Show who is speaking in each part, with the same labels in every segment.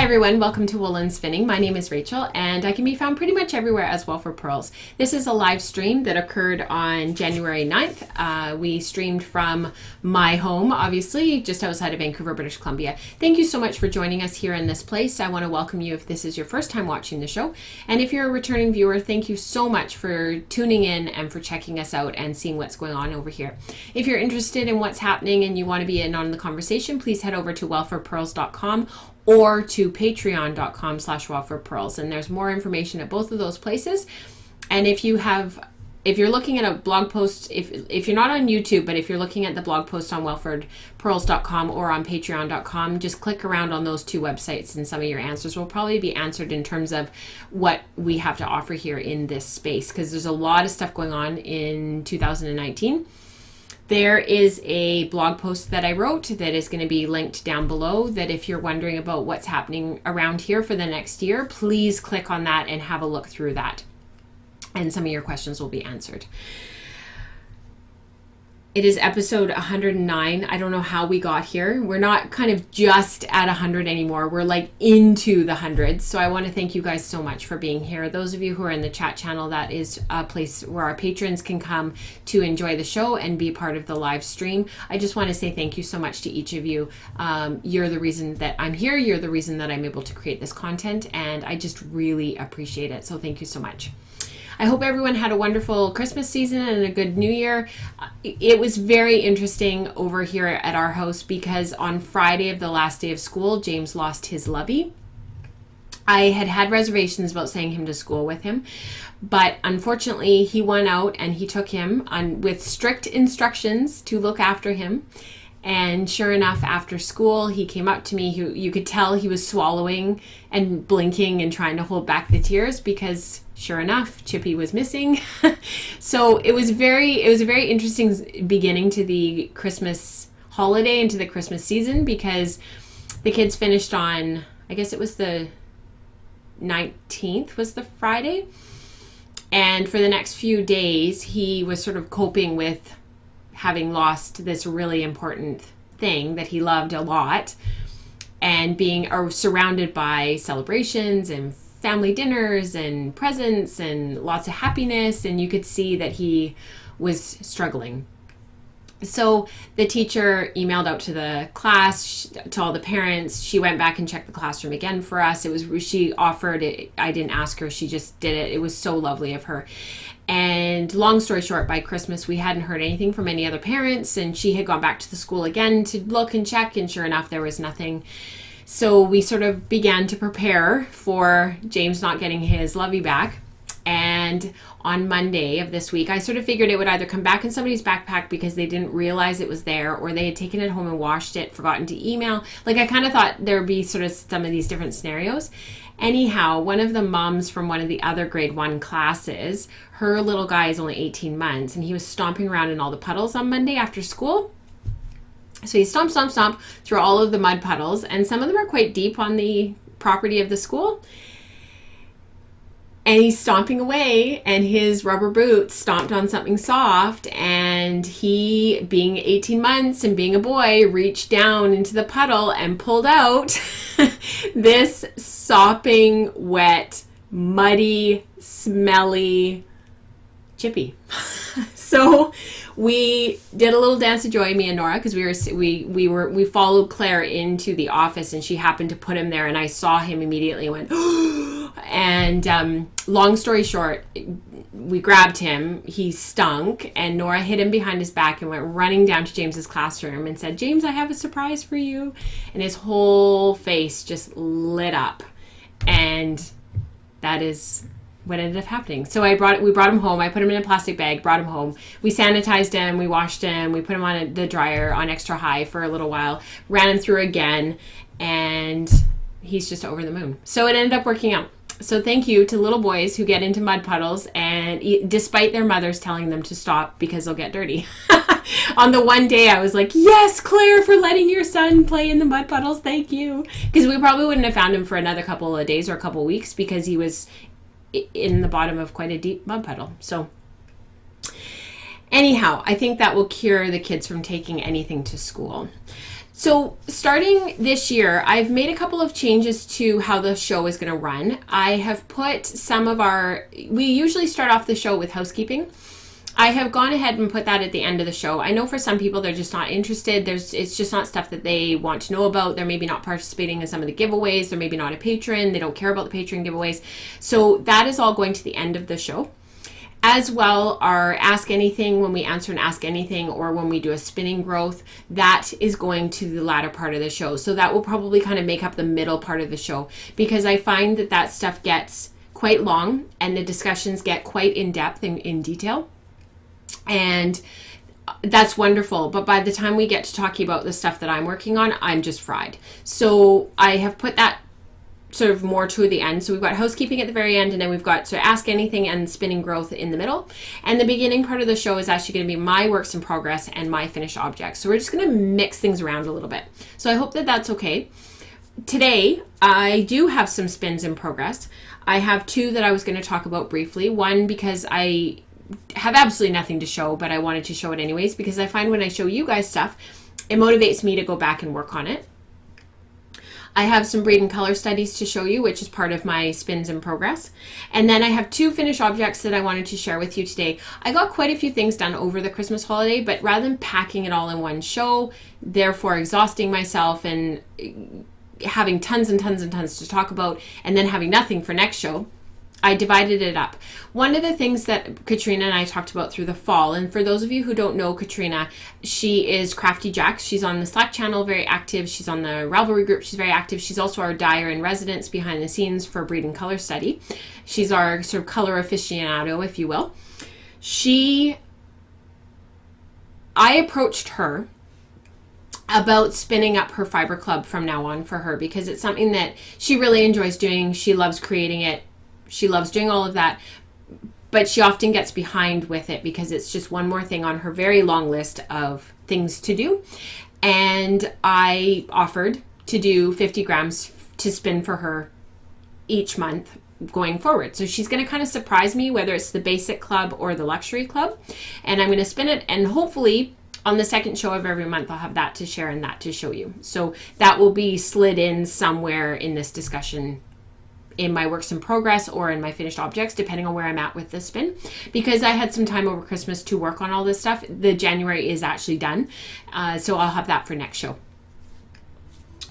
Speaker 1: Hi everyone, welcome to Woollen Spinning. My name is Rachel and I can be found pretty much everywhere as well for pearls. This is a live stream that occurred on January 9th. We streamed from my home, obviously, just outside of Vancouver, British Columbia. Thank you so much for joining us here in this place. I want to welcome you if this is your first time watching the show. And if you're a returning viewer, thank you so much for tuning in and for checking us out and seeing what's going on over here. If you're interested in what's happening and you want to be in on the conversation, please head over to wealthforpearls.com or to patreon.com/wealthforpearls, and there's more information at both of those places. And if you're looking at a blog post, if you're not on YouTube, but if you're looking at the blog post on wealthforpearls.com or on patreon.com, just click around on those two websites and some of your answers will probably be answered in terms of what we have to offer here in this space, because there's a lot of stuff going on in 2019. There is a blog post that I wrote that is going to be linked down below, that if you're wondering about what's happening around here for the next year, please click on that and have a look through that. And some of your questions will be answered. It is episode 109. I don't know how we got here. We're not kind of just at 100 anymore. We're like into the hundreds. So I want to thank you guys so much for being here. Those of you who are in the chat channel, that is a place where our patrons can come to enjoy the show and be part of the live stream. I just want to say thank you so much to each of you. You're the reason that I'm here. You're the reason that I'm able to create this content, and I just really appreciate it. So thank you so much. I hope everyone had a wonderful Christmas season and a good New Year. It was very interesting over here at our house because on Friday of the last day of school, James lost his lovey. I had reservations about sending him to school with him, but unfortunately he went out and he took him with strict instructions to look after him. And sure enough, after school, he came up to me. You could tell he was swallowing and blinking and trying to hold back the tears because sure enough, Chippy was missing. So it was a very interesting beginning to the Christmas holiday and to the Christmas season, because the kids finished on, I guess it was the 19th was the Friday. And for the next few days, he was sort of coping with having lost this really important thing that he loved a lot, and being surrounded by celebrations and family dinners and presents and lots of happiness, and you could see that he was struggling. So the teacher emailed out to the class, to all the parents. She went back and checked the classroom again for us. She offered it. I didn't ask her. She just did it. It was so lovely of her. And long story short, by Christmas, we hadn't heard anything from any other parents, and she had gone back to the school again to look and check, and sure enough, there was nothing. So we sort of began to prepare for James not getting his lovey back. And on Monday of this week, I sort of figured it would either come back in somebody's backpack because they didn't realize it was there, or they had taken it home and washed it, forgotten to email. Like, I kind of thought there would be sort of some of these different scenarios. Anyhow, one of the moms from one of the other grade 1 classes, her little guy is only 18 months, and he was stomping around in all the puddles on Monday after school. So he stomp through all of the mud puddles, and some of them are quite deep on the property of the school. And he's stomping away, and his rubber boot stomped on something soft, and he, being 18 months and being a boy, reached down into the puddle and pulled out this sopping, wet, muddy, smelly Chippy. So we did a little dance of joy, me and Nora, because we followed Claire into the office, and she happened to put him there, and I saw him immediately and went, and long story short, we grabbed him. He stunk, and Nora hit him behind his back and went running down to James's classroom and said, "James, I have a surprise for you." And his whole face just lit up, and that is what ended up happening. So we brought him home. I put him in a plastic bag, brought him home. We sanitized him, we washed him, we put him on the dryer on extra high for a little while, ran him through again, and he's just over the moon. So it ended up working out. So thank you to little boys who get into mud puddles, and despite their mothers telling them to stop because they'll get dirty. On the one day I was like, yes, Claire, for letting your son play in the mud puddles. Thank you. Because we probably wouldn't have found him for another couple of days or a couple of weeks because he was in the bottom of quite a deep mud puddle. So anyhow, I think that will cure the kids from taking anything to school. So starting this year, I've made a couple of changes to how the show is going to run. I have put we usually start off the show with housekeeping. I have gone ahead and put that at the end of the show. I know for some people they're just not interested. It's just not stuff that they want to know about. They're maybe not participating in some of the giveaways. They're maybe not a patron. They don't care about the patron giveaways. So that is all going to the end of the show. As well, our Ask Anything, when we answer an Ask Anything, or when we do a spinning growth, that is going to the latter part of the show. So that will probably kind of make up the middle part of the show, because I find that stuff gets quite long and the discussions get quite in depth and in detail. And that's wonderful. But by the time we get to talking about the stuff that I'm working on, I'm just fried. So I have put that sort of more to the end. So we've got housekeeping at the very end, and then we've got Ask Anything and spinning growth in the middle. And the beginning part of the show is actually going to be my works in progress and my finished objects. So we're just going to mix things around a little bit. So I hope that that's okay. Today, I do have some spins in progress. I have two that I was going to talk about briefly. One, because I have absolutely nothing to show, but I wanted to show it anyways, because I find when I show you guys stuff, it motivates me to go back and work on it. I have some braid and color studies to show you, which is part of my spins in progress. And then I have two finished objects that I wanted to share with you today. I got quite a few things done over the Christmas holiday, but rather than packing it all in one show, therefore exhausting myself and having tons and tons and tons to talk about, and then having nothing for next show, I divided it up. One of the things that Katrina and I talked about through the fall, and for those of you who don't know Katrina, she is Crafty Jacks. She's on the Slack channel, very active. She's on the Ravelry group, she's very active. She's also our dyer in residence behind the scenes for braid and color study. She's our sort of color aficionado, if you will. I approached her about spinning up her fiber club from now on for her, because it's something that she really enjoys doing. She loves creating it. She loves doing all of that, but she often gets behind with it because it's just one more thing on her very long list of things to do. And I offered to do 50 grams to spin for her each month going forward. So she's going to kind of surprise me, whether it's the basic club or the luxury club. And I'm going to spin it, and hopefully on the second show of every month, I'll have that to share and that to show you. So that will be slid in somewhere in this discussion, in my works in progress or in my finished objects, depending on where I'm at with this spin, because I had some time over Christmas to work on all this stuff. The January is actually done, so I'll have that for next show.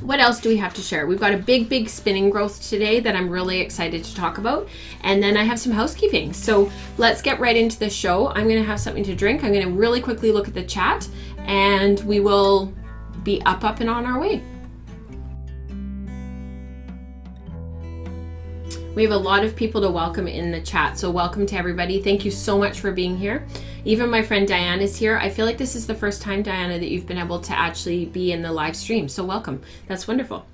Speaker 1: What else do we have to share? We've got a big spinning growth today that I'm really excited to talk about, and then I have some housekeeping. So let's get right into the show. I'm going to have something to drink. I'm going to really quickly look at the chat, and we will be up and on our way. We have a lot of people to welcome in the chat, so welcome to everybody. Thank you so much for being here. Even my friend Diane is here. I feel like this is the first time, Diana, that you've been able to actually be in the live stream, so welcome. That's wonderful.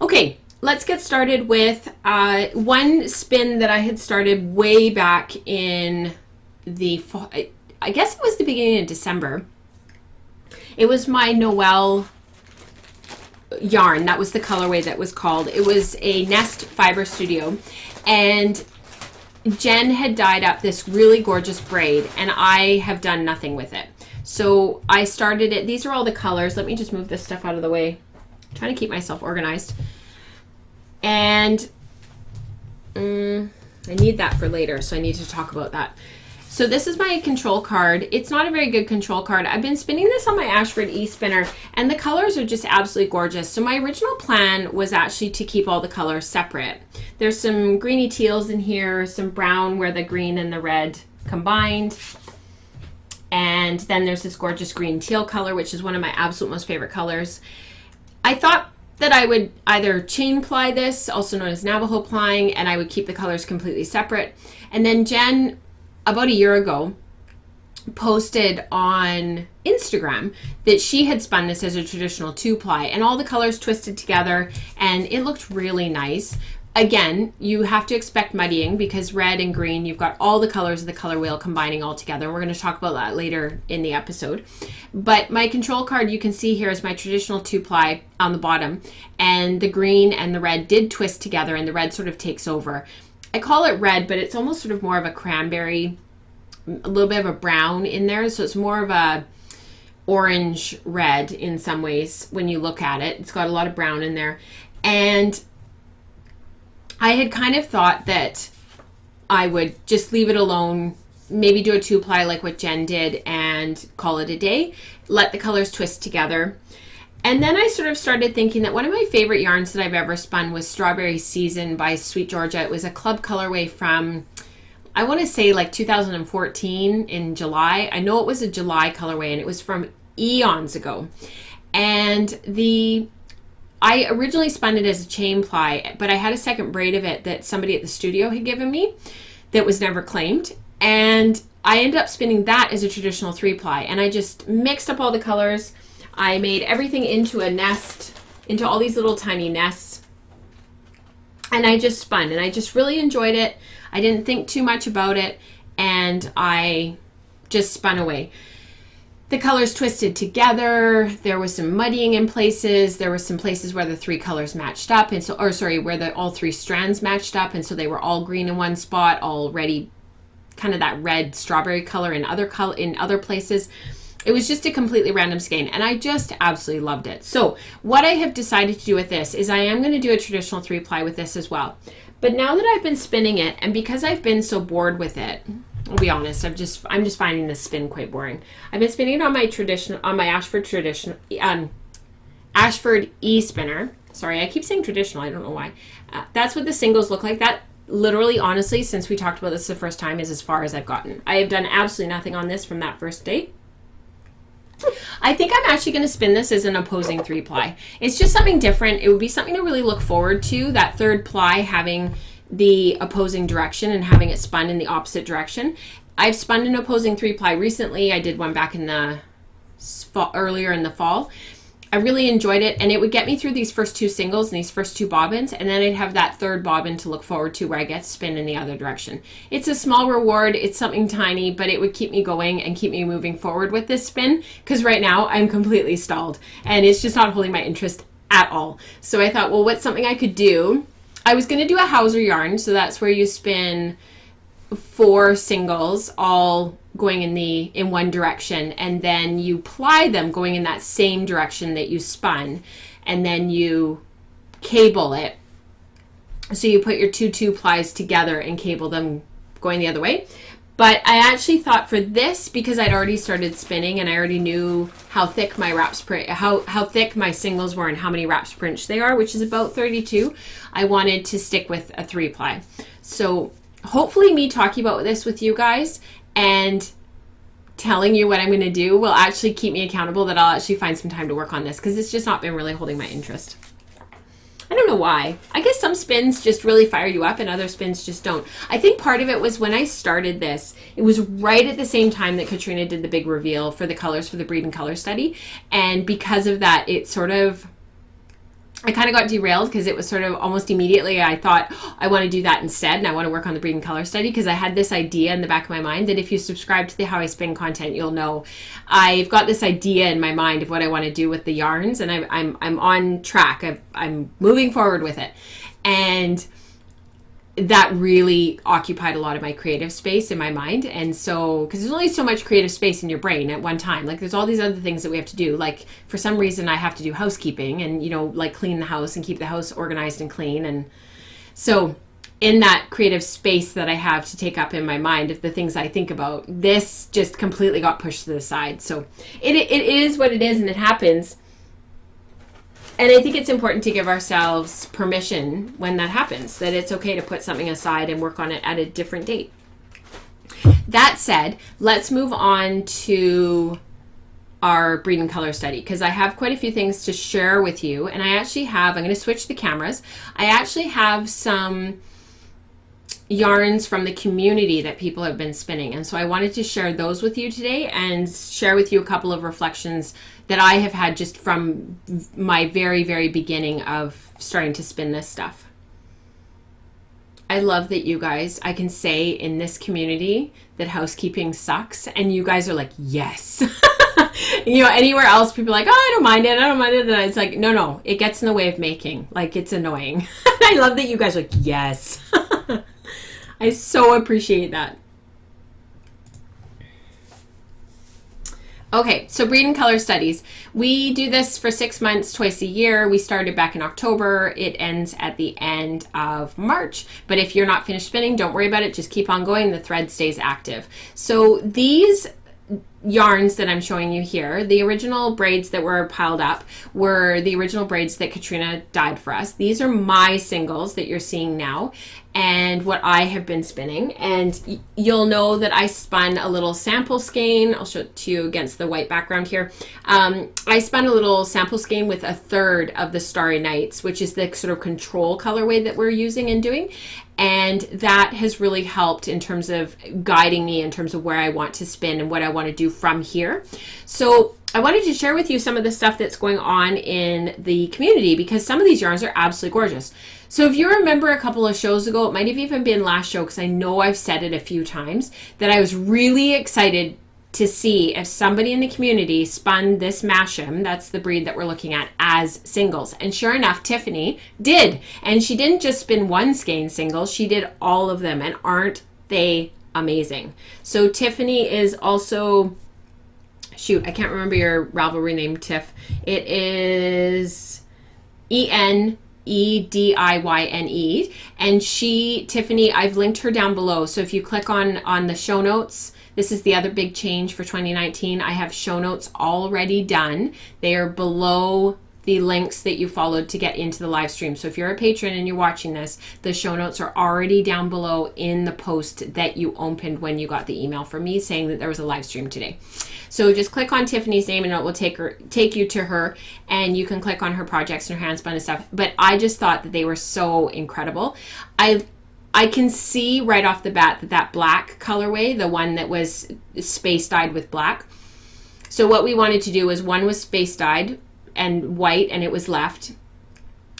Speaker 1: Okay, let's get started with one spin that I had started way back in the, I guess it was the beginning of December. It was my Noel yarn. That was the colorway that was called. It was a Nest Fiber Studio, and Jen had dyed up this really gorgeous braid, and I have done nothing with it. So I started it. These are all the colors. Let me just move this stuff out of the way. I'm trying to keep myself organized. And I need that for later, so I need to talk about that. So this is my control card. It's not a very good control card. I've been spinning this on my Ashford e-spinner, and the colors are just absolutely gorgeous. So my original plan was actually to keep all the colors separate. There's some greeny teals in here, some brown where the green and the red combined. And then there's this gorgeous green teal color, which is one of my absolute most favorite colors. I thought that I would either chain ply this, also known as Navajo plying, and I would keep the colors completely separate. And then Jen, about a year ago, posted on Instagram that she had spun this as a traditional 2-ply, and all the colors twisted together, and it looked really nice. Again, you have to expect muddying because red and green, you've got all the colors of the color wheel combining all together. We're going to talk about that later in the episode. But my control card, you can see here, is my traditional 2-ply on the bottom, and the green and the red did twist together, and the red sort of takes over. I call it red, but it's almost sort of more of a cranberry, a little bit of a brown in there. So it's more of a orange red in some ways when you look at it. It's got a lot of brown in there. And I had kind of thought that I would just leave it alone, maybe do a 2-ply like what Jen did and call it a day, let the colors twist together. And then I sort of started thinking that one of my favorite yarns that I've ever spun was Strawberry Season by Sweet Georgia. It was a club colorway from, I want to say like 2014 in July. I know it was a July colorway and it was from eons ago. And I originally spun it as a chain ply, but I had a second braid of it that somebody at the studio had given me that was never claimed. And I ended up spinning that as a traditional 3-ply. And I just mixed up all the colors. I made everything into a nest, into all these little tiny nests. And I just spun, and I just really enjoyed it. I didn't think too much about it, and I just spun away. The colors twisted together. There was some muddying in places. There were some places where the 3 colors matched up, and so, or sorry, where all 3 strands matched up, and so they were all green in one spot, already kind of that red strawberry color in other places. It was just a completely random skein, and I just absolutely loved it. So what I have decided to do with this is I am going to do a traditional 3-ply with this as well. But now that I've been spinning it, and because I've been so bored with it, I'll be honest, I'm just finding this spin quite boring. I've been spinning it on my Ashford E-spinner. Sorry, I keep saying traditional. I don't know why. That's what the singles look like. That literally, honestly, since we talked about this the first time, is as far as I've gotten. I have done absolutely nothing on this from that first date. I think I'm actually going to spin this as an opposing 3-ply. It's just something different. It would be something to really look forward to, that 3rd ply having the opposing direction and having it spun in the opposite direction. I've spun an opposing 3-ply recently. I did one back in the earlier in the fall. I really enjoyed it, and it would get me through these first 2 singles and these first 2 bobbins, and then I'd have that 3rd bobbin to look forward to where I get to spin in the other direction. It's a small reward, it's something tiny, but it would keep me going and keep me moving forward with this spin, because right now I'm completely stalled, and it's just not holding my interest at all. So I thought, well, what's something I could do? I was going to do a Hauser yarn, so that's where you spin 4 singles all going in one direction, and then you ply them going in that same direction that you spun, and then you cable it. So you put your 2 plies together and cable them going the other way. But I actually thought for this, because I'd already started spinning and I already knew how thick my wraps per how thick my singles were and how many wraps per inch they are, which is about 32, I wanted to stick with a 3-ply. So hopefully me talking about this with you guys and telling you what I'm going to do will actually keep me accountable, that I'll actually find some time to work on this, because it's just not been really holding my interest. I don't know why. I guess some spins just really fire you up and other spins just don't. I think part of it was when I started this, it was right at the same time that Katrina did the big reveal for the colors for the Breed and Color study. And because of that, it sort of, I kind of got derailed, because it was sort of almost immediately I thought, oh, I want to do that instead, and I want to work on the Breed and Color study, because I had this idea in the back of my mind that if you subscribe to the How I Spin content, you'll know I've got this idea in my mind of what I want to do with the yarns, and I'm on track. I'm moving forward with it, and that really occupied a lot of my creative space in my mind. And so, because there's only so much creative space in your brain at one time, like there's all these other things that we have to do, like for some reason I have to do housekeeping and, you know, like clean the house and keep the house organized and clean. And so in that creative space that I have to take up in my mind of the things I think about, this just completely got pushed to the side. So it is what it is, and it happens. And I think it's important to give ourselves permission when that happens, that it's okay to put something aside and work on it at a different date. That said, let's move on to our Breed and Color study, because I have quite a few things to share with you. And I actually have, I'm going to switch the cameras. I actually have some yarns from the community that people have been spinning. And so I wanted to share those with you today and share with you a couple of reflections that I have had just from my very, very beginning of starting to spin this stuff. I love that you guys, I can say in this community that housekeeping sucks, and you guys are like, yes. You know, anywhere else, people are like, oh, I don't mind it. And it's like, no, it gets in the way of making. Like, it's annoying. I love that you guys are like, yes. I so appreciate that. Okay, so breed and color studies. We do this for 6 months, twice a year. We started back in October. It ends at the end of March. But if you're not finished spinning, don't worry about it. Just keep on going. The thread stays active. So these yarns that I'm showing you here, the original braids that were piled up were the original braids that Katrina dyed for us. These are my singles that you're seeing now and what I have been spinning. And you'll know that I spun a little sample skein. I'll show it to you against the white background here. I spun a little sample skein with a third of the Starry Nights, which is the sort of control colorway that we're using and doing. And that has really helped in terms of guiding me in terms of where I want to spin and what I want to do from here. So I wanted to share with you some of the stuff that's going on in the community because some of these yarns are absolutely gorgeous. So if you remember a couple of shows ago, it might have even been last show because I know I've said it a few times, that I was really excited to see if somebody in the community spun this Masham, that's the breed that we're looking at, as singles. And sure enough, Tiffany did. And she didn't just spin one skein singles, she did all of them. And aren't they amazing? So Tiffany is also, shoot, I can't remember your Ravelry name, Tiff. It is EnediYne. And Tiffany, I've linked her down below. So if you click on the show notes, this is the other big change for 2019. I have show notes already done. They are below the links that you followed to get into the live stream. So if you're a patron and you're watching this, the show notes are already down below in the post that you opened when you got the email from me saying that there was a live stream today. So just click on Tiffany's name and it will take you to her, and you can click on her projects and her handspun and stuff. But I just thought that they were so incredible. I can see right off the bat that black colorway, the one that was space dyed with black. So what we wanted to do was one was space dyed and white and it was left.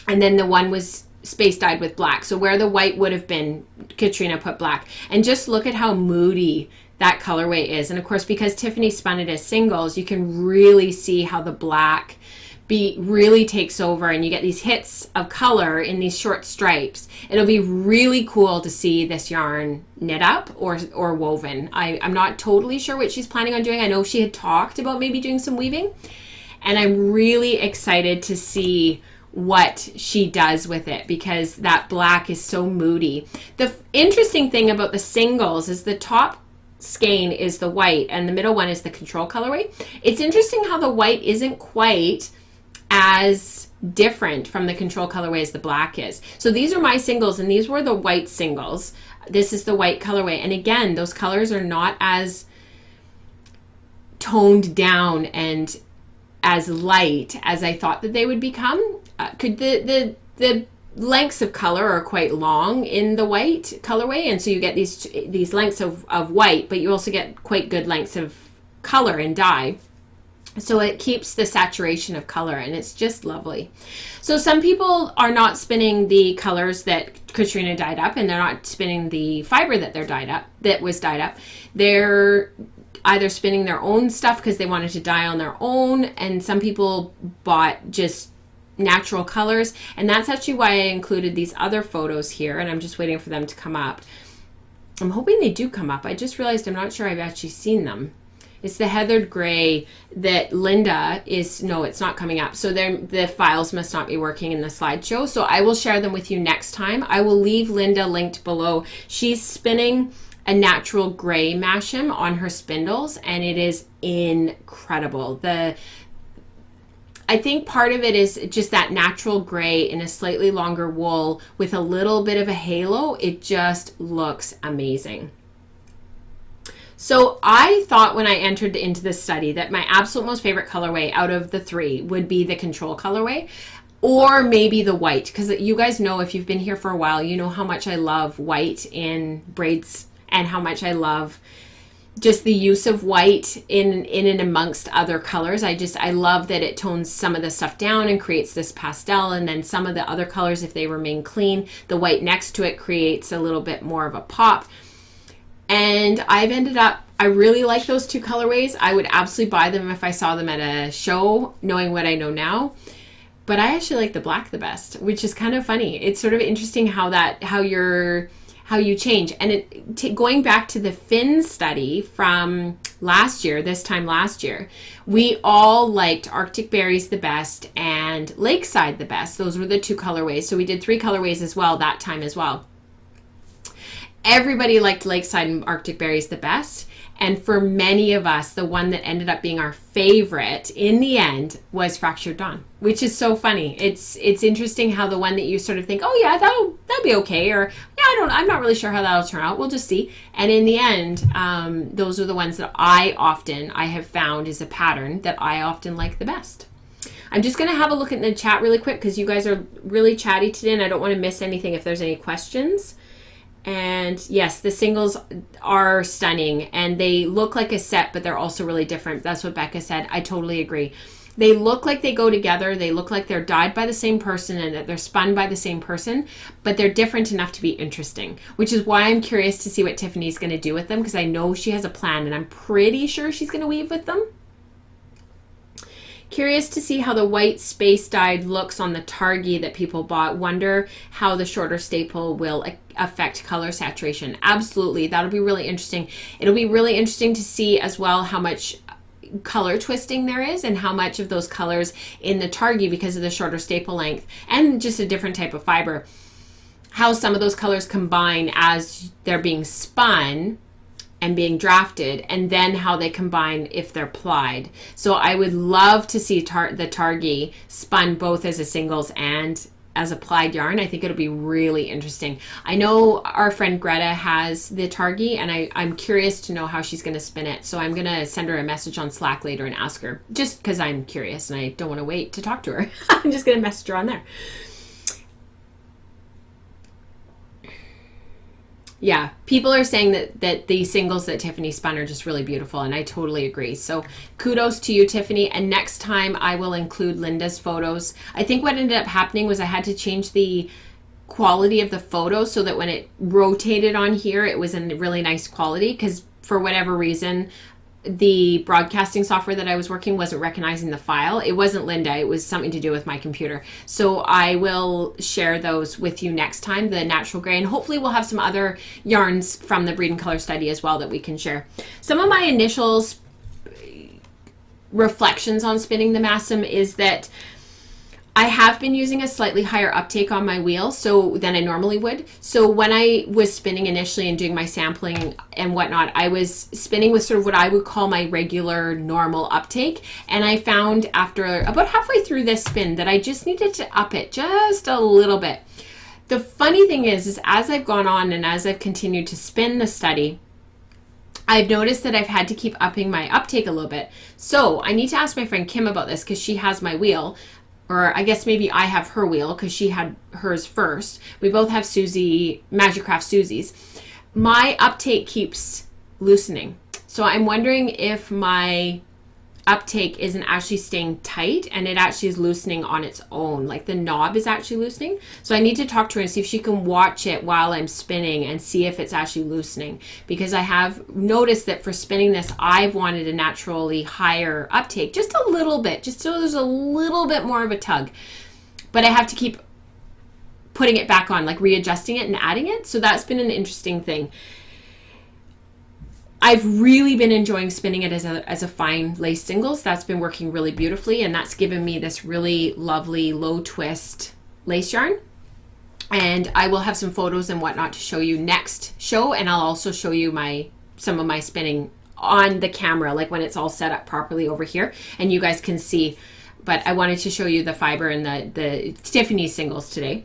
Speaker 1: And then the one was space dyed with black. So where the white would have been, Katrina put black. And just look at how moody that colorway is. And of course, because Tiffany spun it as singles, you can really see how the black really takes over and you get these hits of color in these short stripes. It'll be really cool to see this yarn knit up or woven. I'm not totally sure what she's planning on doing. I know she had talked about maybe doing some weaving, and I'm really excited to see what she does with it because that black is so moody. The interesting thing about the singles is the top skein is the white and the middle one is the control colorway. It's interesting how the white isn't quite as different from the control colorway as the black is. So these are my singles and these were the white singles. This is the white colorway. And again, those colors are not as toned down and as light as I thought that they would become. The lengths of color are quite long in the white colorway, and so you get these lengths of white, but you also get quite good lengths of color and dye. So it keeps the saturation of color, and it's just lovely. So some people are not spinning the colors that Katrina dyed up, and they're not spinning the fiber that was dyed up. They're either spinning their own stuff because they wanted to dye on their own, and some people bought just natural colors. And that's actually why I included these other photos here, and I'm just waiting for them to come up. I'm hoping they do come up. I just realized I'm not sure I've actually seen them. It's the heathered gray that Linda is, no, it's not coming up. So the files must not be working in the slideshow. So I will share them with you next time. I will leave Linda linked below. She's spinning a natural gray Masham on her spindles, and it is incredible. I think part of it is just that natural gray in a slightly longer wool with a little bit of a halo. It just looks amazing. So I thought when I entered into this study that my absolute most favorite colorway out of the three would be the control colorway, or maybe the white, because you guys know, if you've been here for a while, you know how much I love white in braids and how much I love just the use of white in and amongst other colors. I love that it tones some of the stuff down and creates this pastel, and then some of the other colors, if they remain clean, the white next to it creates a little bit more of a pop. And I've ended up, I really like those two colorways. I would absolutely buy them if I saw them at a show, knowing what I know now. But I actually like the black the best, which is kind of funny. It's sort of interesting how how you change. And going back to the fin study from last year, this time last year, we all liked Arctic Berries the best and Lakeside the best. Those were the two colorways. So we did 3 colorways as well that time as well. Everybody liked Lakeside and Arctic Berries the best. And for many of us, the one that ended up being our favorite in the end was Fractured Dawn, which is so funny. It's interesting how the one that you sort of think, oh yeah, that'll be okay, or yeah, I'm not really sure how that'll turn out. We'll just see. And in the end, those are the ones that I have found is a pattern that I often like the best. I'm just going to have a look at the chat really quick because you guys are really chatty today and I don't want to miss anything if there's any questions. And yes, the singles are stunning and they look like a set, but they're also really different. That's what Becca said. I totally agree. They look like they go together. They look like they're dyed by the same person and that they're spun by the same person, but they're different enough to be interesting, which is why I'm curious to see what Tiffany's going to do with them because I know she has a plan and I'm pretty sure she's going to weave with them. Curious to see how the white space dyed looks on the Targhee that people bought. Wonder how the shorter staple will affect color saturation. Absolutely. That'll be really interesting. It'll be really interesting to see as well how much color twisting there is and how much of those colors in the Targhee, because of the shorter staple length and just a different type of fiber, how some of those colors combine as they're being spun and being drafted, and then how they combine if they're plied. So I would love to see the Targhee spun both as a singles and as a plied yarn. I think it'll be really interesting. I know our friend Greta has the Targhee, and I'm curious to know how she's going to spin it. So I'm going to send her a message on Slack later and ask her, just because I'm curious and I don't want to wait to talk to her. I'm just going to message her on there. Yeah, people are saying that the singles that Tiffany spun are just really beautiful, and I totally agree. So kudos to you, Tiffany. And next time I will include Linda's photos. I think what ended up happening was I had to change the quality of the photo so that when it rotated on here, it was in really nice quality, because for whatever reason, the broadcasting software that I was working wasn't recognizing the file. It wasn't Linda. It was something to do with my computer. So I will share those with you next time, the natural gray, and hopefully we'll have some other yarns from the Breed and Color study as well that we can share. Some of my initial reflections on spinning the Massim is that I have been using a slightly higher uptake on my wheel than I normally would. So when I was spinning initially and doing my sampling and whatnot, I was spinning with sort of what I would call my regular normal uptake. And I found after about halfway through this spin that I just needed to up it just a little bit. The funny thing is as I've gone on and as I've continued to spin the study, I've noticed that I've had to keep upping my uptake a little bit. So I need to ask my friend Kim about this because she has my wheel. Or I guess maybe I have her wheel because she had hers first. We both have Magic Craft Susie's. My uptake keeps loosening. So I'm wondering if my uptake isn't actually staying tight and it actually is loosening on its own. Like the knob is actually loosening. So I need to talk to her and see if she can watch it while I'm spinning and see if it's actually loosening. Because I have noticed that for spinning this, I've wanted a naturally higher uptake. Just a little bit. Just so there's a little bit more of a tug. But I have to keep putting it back on, like readjusting it and adding it. So that's been an interesting thing. I've really been enjoying spinning it as a fine lace singles. That's been working really beautifully, and that's given me this really lovely low twist lace yarn. And I will have some photos and whatnot to show you next show, and I'll also show you some of my spinning on the camera, like when it's all set up properly over here, and you guys can see. But I wanted to show you the fiber and the Tiffany singles today.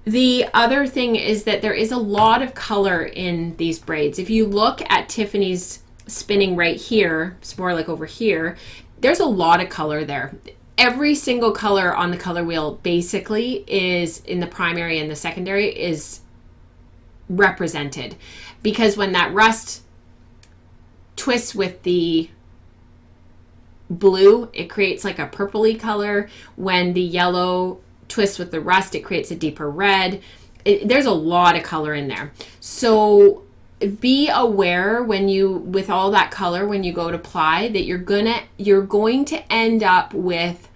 Speaker 1: The other thing is that there is a lot of color in these braids. If you look at Tiffany's spinning right here, it's more like over here, there's a lot of color there. Every single color on the color wheel basically is in the primary and the secondary is represented, because when that rust twists with the blue, it creates like a purpley color. When the yellow twists with the rust, it creates a deeper red. There's a lot of color in there. So be aware with all that color, when you go to ply, that you're going to end up with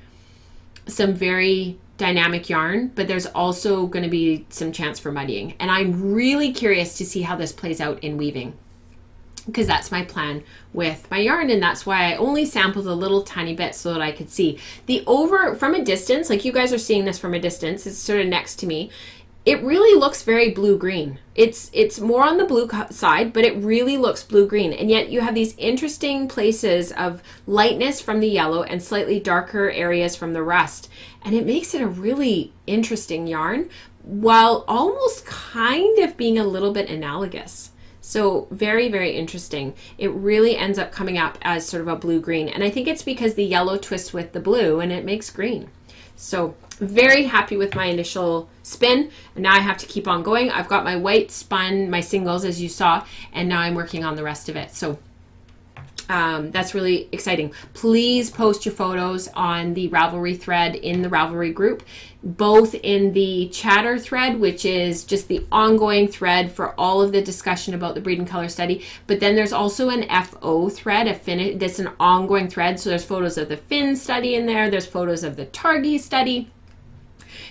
Speaker 1: some very dynamic yarn, but there's also going to be some chance for muddying. And I'm really curious to see how this plays out in weaving, because that's my plan with my yarn, and that's why I only sampled a little tiny bit so that I could see from a distance. Like, you guys are seeing this from a distance, it's sort of next to me. It really looks very blue-green. It's more on the blue side, but it really looks blue-green. And yet you have these interesting places of lightness from the yellow and slightly darker areas from the rust. And it makes it a really interesting yarn, while almost kind of being a little bit analogous. So very, very interesting. It really ends up coming up as sort of a blue-green. And I think it's because the yellow twists with the blue and it makes green. So very happy with my initial spin, and now I have to keep on going. I've got my white spun, my singles, as you saw, and now I'm working on the rest of it. So that's really exciting. Please post your photos on the Ravelry thread in the Ravelry group, both in the chatter thread, which is just the ongoing thread for all of the discussion about the breed and color study. But then there's also an FO thread, that's an ongoing thread. So there's photos of the Finn study in there. There's photos of the Targhee study,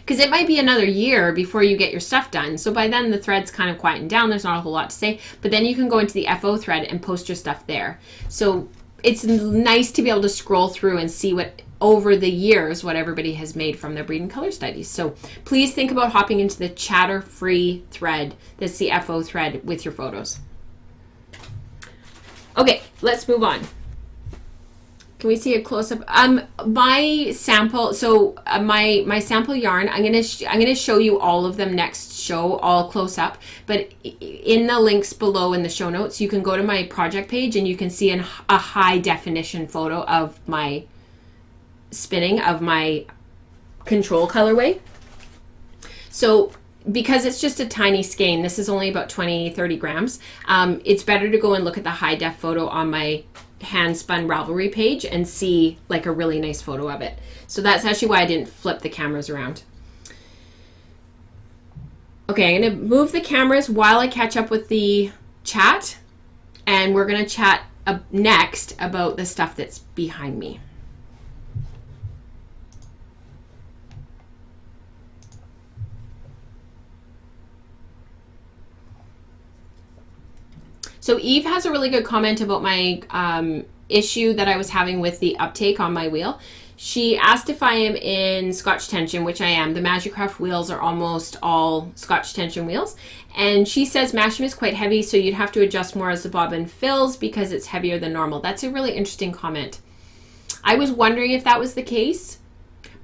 Speaker 1: because it might be another year before you get your stuff done. So by then the thread's kind of quieting down. There's not a whole lot to say, but then you can go into the FO thread and post your stuff there. So it's nice to be able to scroll through and see what, over the years, what everybody has made from their breed and color studies. So please think about hopping into the chatter free thread. That's the FO thread with your photos. Okay, let's move on. Can we see a close-up? My sample, my sample yarn, I'm gonna show you all of them next show, all close up. But in the links below in the show notes, you can go to my project page and you can see a high definition photo of my spinning of my control colorway. So because it's just a tiny skein, this is only about 20-30 grams, it's better to go and look at the high def photo on my hand spun Ravelry page and see like a really nice photo of it. So that's actually why I didn't flip the cameras around. Okay, I'm going to move the cameras while I catch up with the chat, and we're going to chat next about the stuff that's behind me. So Eve has a really good comment about my issue that I was having with the uptake on my wheel. She asked if I am in Scotch tension, which I am. The Magikraft wheels are almost all Scotch tension wheels. And she says Masham is quite heavy, so you'd have to adjust more as the bobbin fills because it's heavier than normal. That's a really interesting comment. I was wondering if that was the case,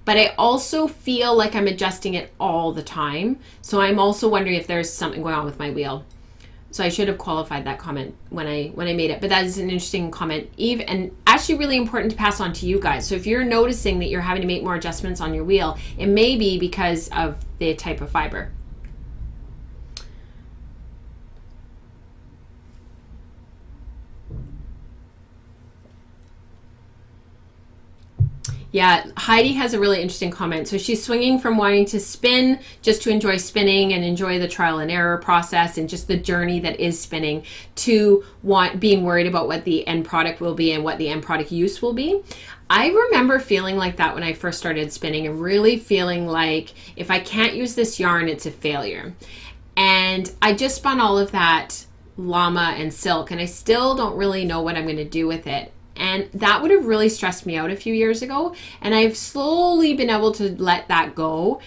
Speaker 1: but I also feel like I'm adjusting it all the time. So I'm also wondering if there's something going on with my wheel. So I should have qualified that comment when I made it. But that is an interesting comment, Eve, and actually really important to pass on to you guys. So if you're noticing that you're having to make more adjustments on your wheel, it may be because of the type of fiber. Yeah, Heidi has a really interesting comment. So she's swinging from wanting to spin just to enjoy spinning and enjoy the trial and error process and just the journey that is spinning, to being worried about what the end product will be and what the end product use will be. I remember feeling like that when I first started spinning, and really feeling like if I can't use this yarn, it's a failure. And I just spun all of that llama and silk, and I still don't really know what I'm going to do with it. And that would have really stressed me out a few years ago. And I've slowly been able to let that go.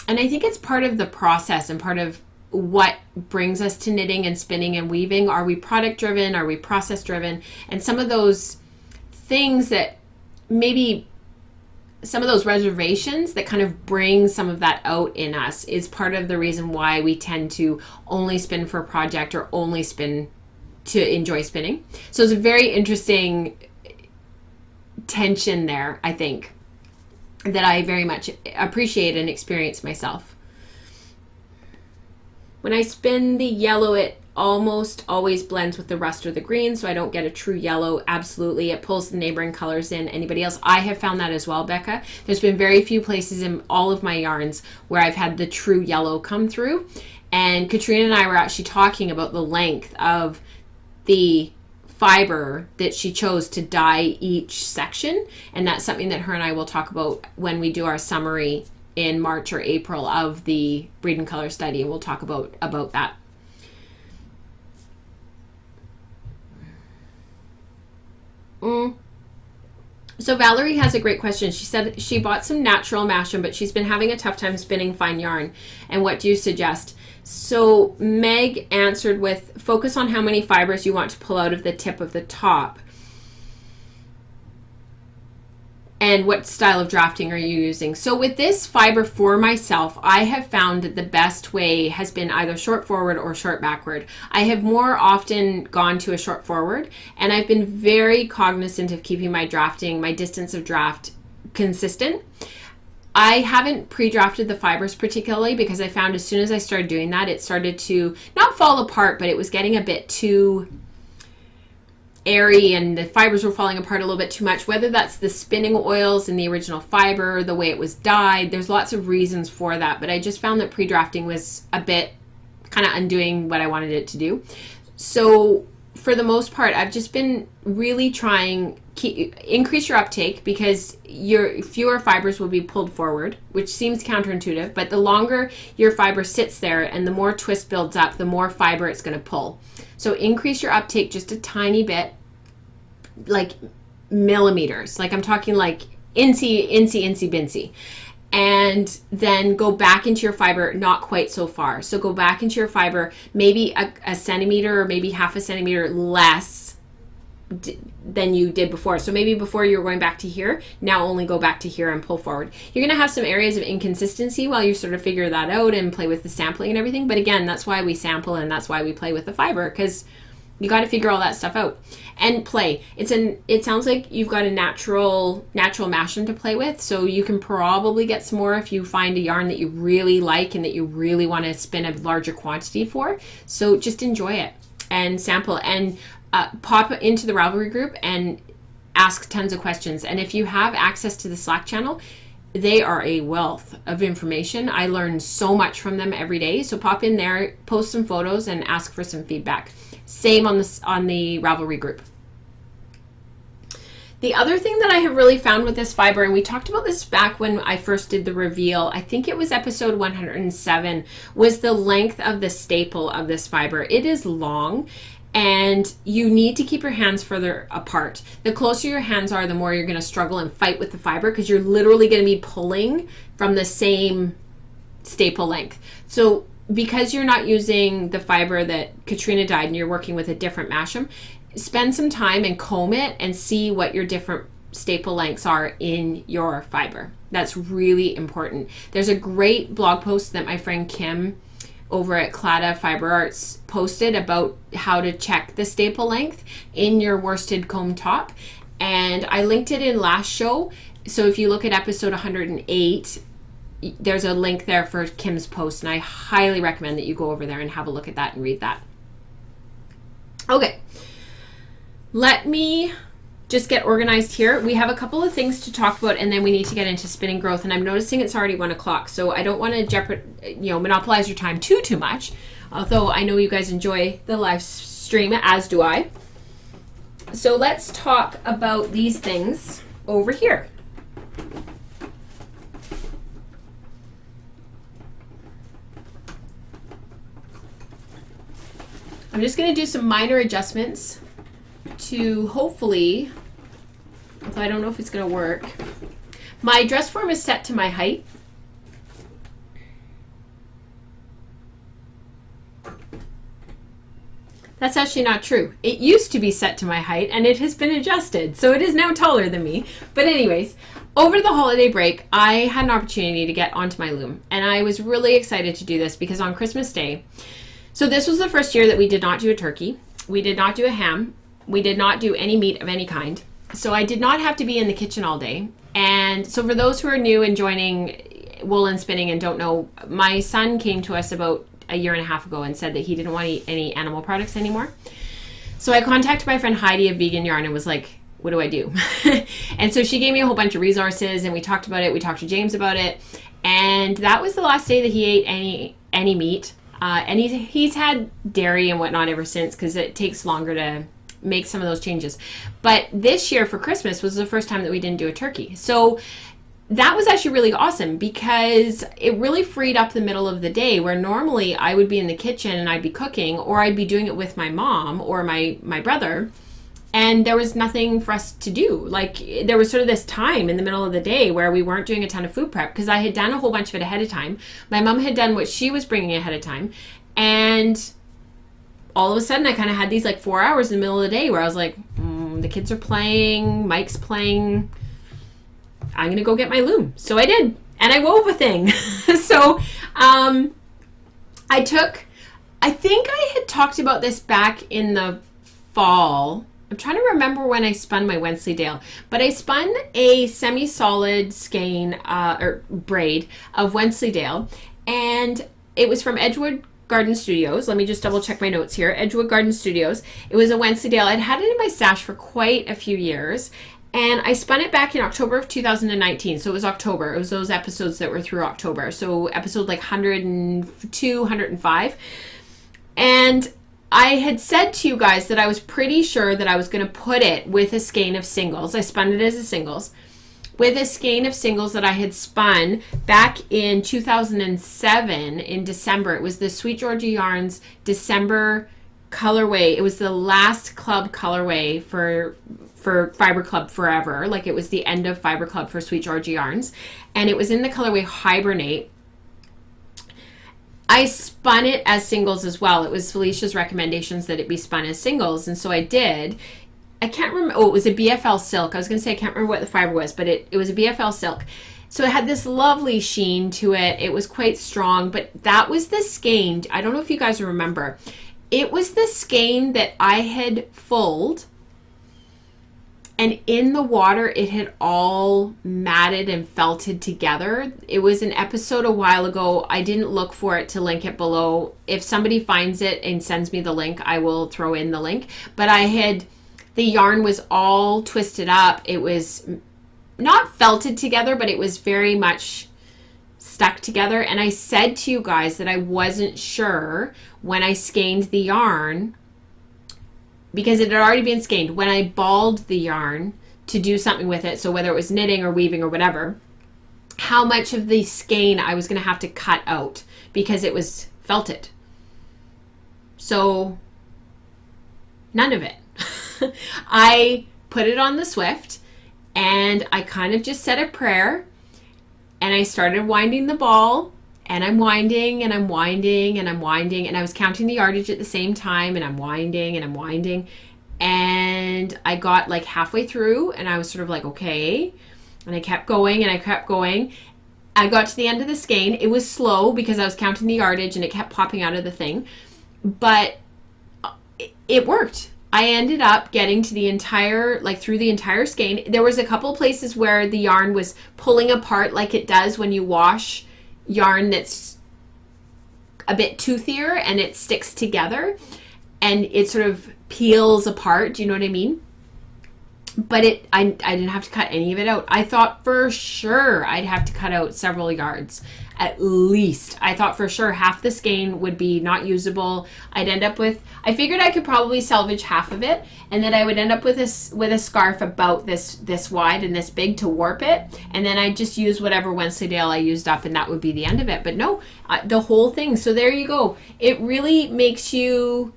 Speaker 1: And I think it's part of the process and part of what brings us to knitting and spinning and weaving. Are we product driven? Are we process driven? And some of those things that maybe some of those reservations that kind of bring some of that out in us is part of the reason why we tend to only spin for a project or only spin to enjoy spinning. So it's a very interesting tension there, I think, that I very much appreciate and experience myself. When I spin the yellow, it almost always blends with the rust or the green, so I don't get a true yellow. Absolutely, it pulls the neighboring colors in. Anybody else? I have found that as well, Becca. There's been very few places in all of my yarns where I've had the true yellow come through. And Katrina and I were actually talking about the length of the fiber that she chose to dye each section, and that's something that her and I will talk about when we do our summary in March or April of the Breed and Color study, and we'll talk about that. So Valerie has a great question. She said she bought some natural Masham, but she's been having a tough time spinning fine yarn. And what do you suggest? So Meg answered with, focus on how many fibers you want to pull out of the tip of the top. And what style of drafting are you using? So with this fiber for myself, I have found that the best way has been either short forward or short backward. I have more often gone to a short forward, and I've been very cognizant of keeping my drafting, my distance of draft consistent. I haven't pre-drafted the fibers particularly because I found as soon as I started doing that, it started to not fall apart, but it was getting a bit too airy and the fibers were falling apart a little bit too much, whether that's the spinning oils in the original fiber, the way it was dyed. There's lots of reasons for that, but I just found that pre-drafting was a bit kind of undoing what I wanted it to do. So for the most part, I've just been really trying increase your uptake, because your fewer fibers will be pulled forward, which seems counterintuitive, but the longer your fiber sits there and the more twist builds up, the more fiber it's going to pull. So increase your uptake just a tiny bit, like millimeters, like I'm talking like incy bincy, and then go back into your fiber not quite so far. So go back into your fiber maybe a centimeter or maybe half a centimeter less than you did before. So maybe before you were going back to here, now only go back to here and pull forward. You're going to have some areas of inconsistency while you sort of figure that out and play with the sampling and everything. But again, that's why we sample and that's why we play with the fiber, because you got to figure all that stuff out and play. It sounds like you've got a natural Masham to play with, so you can probably get some more if you find a yarn that you really like and that you really want to spin a larger quantity for. So just enjoy it and sample and pop into the Ravelry group and ask tons of questions. And if you have access to the Slack channel, they are a wealth of information. I learn so much from them every day. So pop in there, post some photos, and ask for some feedback. Same on the Ravelry group. The other thing that I have really found with this fiber, and we talked about this back when I first did the reveal, I think it was episode 107, was the length of the staple of this fiber. It is long, and you need to keep your hands further apart. The closer your hands are, the more you're going to struggle and fight with the fiber, because you're literally going to be pulling from the same staple length. So because you're not using the fiber that Katrina dyed and you're working with a different Masham, spend some time and comb it and see what your different staple lengths are in your fiber. That's really important. There's a great blog post that my friend Kim over at Clada Fiber Arts posted about how to check the staple length in your worsted comb top, and I linked it in last show. So if you look at episode 108, there's a link there for Kim's post, and I highly recommend that you go over there and have a look at that and read that. Okay, let me just get organized here. We have a couple of things to talk about, and then we need to get into spinning growth, and I'm noticing it's already 1 o'clock, so I don't want to monopolize your time too much, although I know you guys enjoy the live stream, as do I. So let's talk about these things over here. I'm just going to do some minor adjustments to hopefully, although I don't know if it's going to work. My dress form is set to my height. That's actually not true. It used to be set to my height and it has been adjusted, so it is now taller than me. But anyways, over the holiday break, I had an opportunity to get onto my loom, and I was really excited to do this because on Christmas Day, so this was the first year that we did not do a turkey, we did not do a ham, we did not do any meat of any kind. So I did not have to be in the kitchen all day. And so for those who are new and joining Woollen spinning and don't know, my son came to us about a year and a half ago and said that he didn't want to eat any animal products anymore. So I contacted my friend Heidi of Vegan Yarn and was like, what do I do? And so she gave me a whole bunch of resources, and we talked about it. We talked to James about it. And that was the last day that he ate any meat. And he's had dairy and whatnot ever since, because it takes longer to make some of those changes. But this year for Christmas was the first time that we didn't do a turkey. So that was actually really awesome because it really freed up the middle of the day where normally I would be in the kitchen and I'd be cooking, or I'd be doing it with my mom or my brother, and there was nothing for us to do. Like, there was sort of this time in the middle of the day where we weren't doing a ton of food prep because I had done a whole bunch of it ahead of time. My mom had done what she was bringing ahead of time, and all of a sudden I kind of had these like 4 hours in the middle of the day where I was like, the kids are playing, Mike's playing, I'm going to go get my loom. So I did. And I wove a thing. So I think I had talked about this back in the fall. I'm trying to remember when I spun my Wensleydale. But I spun a semi-solid skein or braid of Wensleydale. And it was from Edgewood Garden Studios. Let me just double check my notes here. Edgewood Garden Studios. It was a Wensleydale. I'd had it in my stash for quite a few years. And I spun it back in October of 2019. So it was October. It was those episodes that were through October. So episode like 102, 105. And I had said to you guys that I was pretty sure that I was going to put it with a skein of singles. I spun it as a singles. With a skein of singles that I had spun back in 2007 in December. It was the Sweet Georgia Yarns December colorway. It was the last club colorway for Fiber Club Forever. Like, it was the end of Fiber Club for Sweet Georgia Yarns, and it was in the colorway Hibernate. I spun it as singles as well. It was Felicia's recommendations that it be spun as singles, and so I did. I can't remember. Oh, it was a BFL silk. I was going to say I can't remember what the fiber was, but it was a BFL silk. So it had this lovely sheen to it. It was quite strong, but that was the skein. I don't know if you guys remember. It was the skein that I had fulled, and in the water, it had all matted and felted together. It was an episode a while ago. I didn't look for it to link it below. If somebody finds it and sends me the link, I will throw in the link. But the yarn was all twisted up. It was not felted together, but it was very much stuck together. And I said to you guys that I wasn't sure when I skeined the yarn, because it had already been skeined, when I balled the yarn to do something with it, so whether it was knitting or weaving or whatever, how much of the skein I was going to have to cut out because it was felted. So none of it. I put it on the Swift, and I kind of just said a prayer, and I started winding the ball, and I'm winding and I'm winding and I'm winding, and I was counting the yardage at the same time, and I'm winding and I'm winding, and I got like halfway through, and I was sort of like, okay, and I kept going and I kept going. I got to the end of the skein. It was slow because I was counting the yardage and it kept popping out of the thing, but it worked. I ended up getting to the entire, like through the entire skein. There was a couple places where the yarn was pulling apart like it does when you wash yarn that's a bit toothier and it sticks together and it sort of peels apart. Do you know what I mean? But I didn't have to cut any of it out. I thought for sure I'd have to cut out several yards at least. I thought for sure half the skein would be not usable. I figured I could probably salvage half of it, and then I would end up with a scarf about this wide and this big to warp it, and then I'd just use whatever Wensleydale I used up, and that would be the end of it. But no, the whole thing. So there you go. It really makes you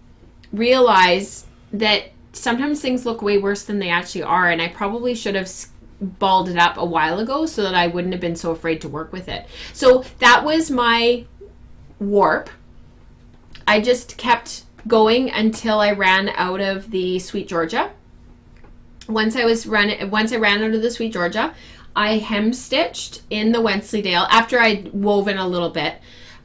Speaker 1: realize that sometimes things look way worse than they actually are, and I probably should have balled it up a while ago so that I wouldn't have been so afraid to work with it. So that was my warp. I just kept going until I ran out of the Sweet Georgia. Once I ran out of the Sweet Georgia, I hem stitched in the Wensleydale after I'd woven a little bit.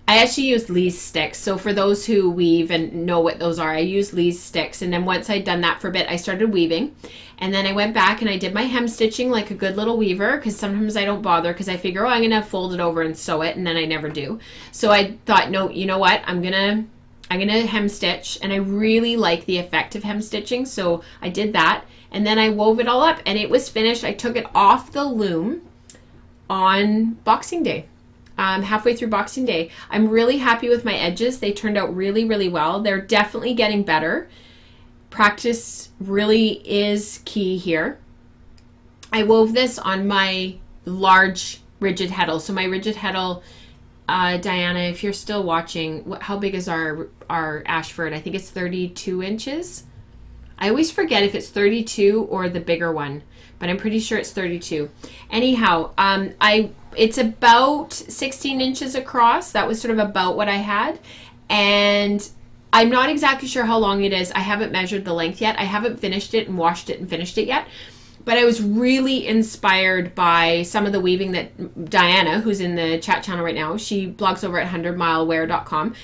Speaker 1: I actually used Lee's sticks. So for those who weave and know what those are, I used Lee's sticks. And then once I'd done that for a bit, I started weaving. And then I went back and I did my hem stitching like a good little weaver, because sometimes I don't bother because I figure, I'm going to fold it over and sew it, and then I never do. So I thought, no, you know what? I'm going to hem stitch, and I really like the effect of hem stitching. So I did that, and then I wove it all up, and it was finished. I took it off the loom on Boxing Day. Halfway through Boxing Day. I'm really happy with my edges. They turned out really, really well. They're definitely getting better. Practice really is key here. I wove this on my large rigid heddle. So my rigid heddle, Diana, if you're still watching, how big is our Ashford? I think it's 32 inches. I always forget if it's 32 or the bigger one, but I'm pretty sure it's 32. Anyhow, it's about 16 inches across. That was sort of about what I had. And I'm not exactly sure how long it is. I haven't measured the length yet. I haven't finished it and washed it and finished it yet. But I was really inspired by some of the weaving that Diana, who's in the chat channel right now, she blogs over at 100milewear.com.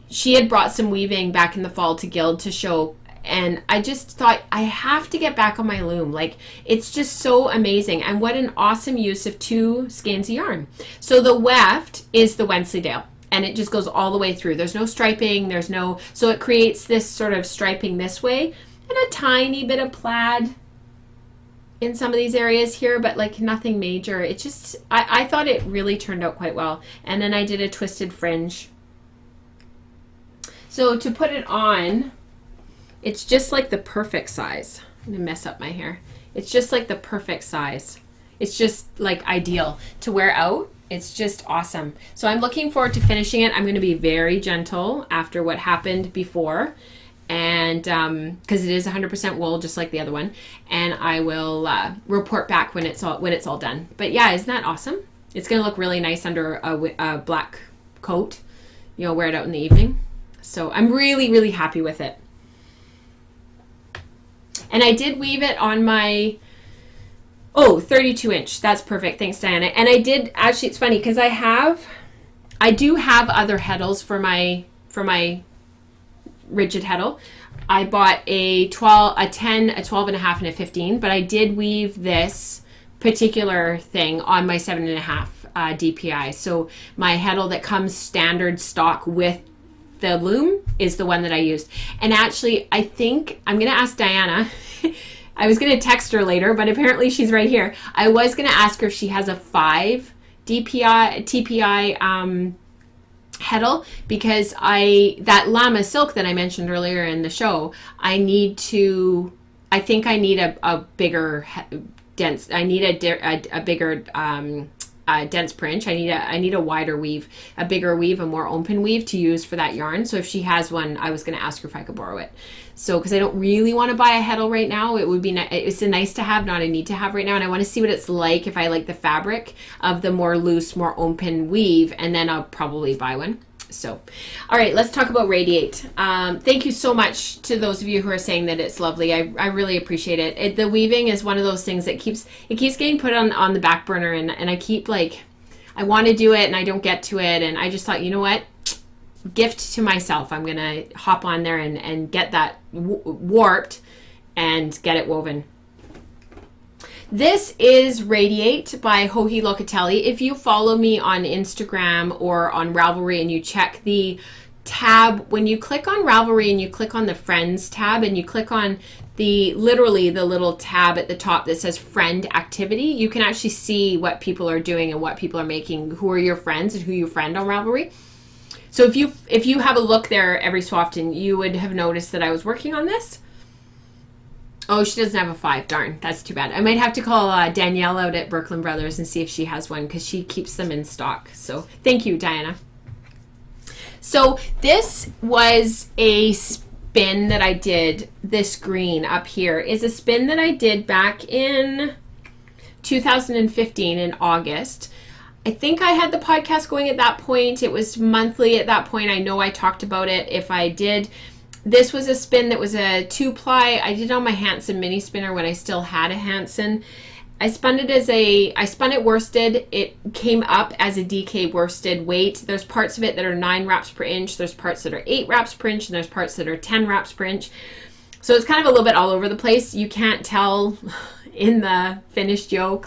Speaker 1: She had brought some weaving back in the fall to Guild to show. And I just thought, I have to get back on my loom. Like, it's just so amazing. And what an awesome use of 2 skeins of yarn. So the weft is the Wensleydale. And it just goes all the way through. There's no striping. So it creates this sort of striping this way. And a tiny bit of plaid in some of these areas here, but like nothing major. It just, I thought it really turned out quite well. And then I did a twisted fringe. So to put it on, it's just like the perfect size. I'm gonna mess up my hair. It's just like the perfect size. It's just like ideal to wear out. It's just awesome. So I'm looking forward to finishing it. I'm going to be very gentle after what happened before. And because it is 100% wool, just like the other one. And I will report back when it's all done. But yeah, isn't that awesome? It's going to look really nice under a black coat. You know, wear it out in the evening. So I'm really, really happy with it. And I did weave it on my 32 inch. That's perfect. Thanks, Diana. And I did, actually, it's funny because I do have other heddles for my rigid heddle. I bought a 12, a 10, a 12 and a half, and a 15, but I did weave this particular thing on my 7.5 DPI. So my heddle that comes standard stock with the loom is the one that I used. And actually, I think I'm going to ask Diana. I was going to text her later, but apparently she's right here. I was going to ask her if she has a 5 TPI heddle, because that llama silk that I mentioned earlier in the show, I think I need a bigger dense. I need a bigger dense princh. I need a wider weave, a bigger weave, a more open weave to use for that yarn. So if she has one, I was going to ask her if I could borrow it. So because I don't really want to buy a heddle right now, it would be it's a nice to have, not a need to have right now. And I want to see what it's like if I like the fabric of the more loose, more open weave, and then I'll probably buy one. So, all right, let's talk about Radiate. Thank you so much to those of you who are saying that it's lovely. I really appreciate it. The weaving is one of those things that keeps getting put on the back burner, and I keep I want to do it and I don't get to it, and I just thought, you know what? Gift to myself. I'm going to hop on there and get that warped and get it woven. This is Radiate by Joji Locatelli. If you follow me on Instagram or on Ravelry and you check the tab, when you click on Ravelry and you click on the Friends tab and you click on literally the little tab at the top that says Friend Activity, you can actually see what people are doing and what people are making, who are your friends and who you friend on Ravelry. So if you have a look there every so often, you would have noticed that I was working on this. Oh, she doesn't have a 5. Darn, that's too bad. I might have to call Danielle out at Brooklyn Brothers and see if she has one, because she keeps them in stock. So thank you, Diana. So this was a spin that I did. This green up here is a spin that I did back in 2015 in August. I think I had the podcast going at that point. It was monthly at that point. I know I talked about it. If I did, this was a spin that was a 2-ply. I did it on my Hanson mini spinner when I still had a Hanson. I spun it worsted. It came up as a DK worsted weight. There's parts of it that are 9 wraps per inch. There's parts that are 8 wraps per inch, and there's parts that are 10 wraps per inch. So it's kind of a little bit all over the place. You can't tell in the finished yoke,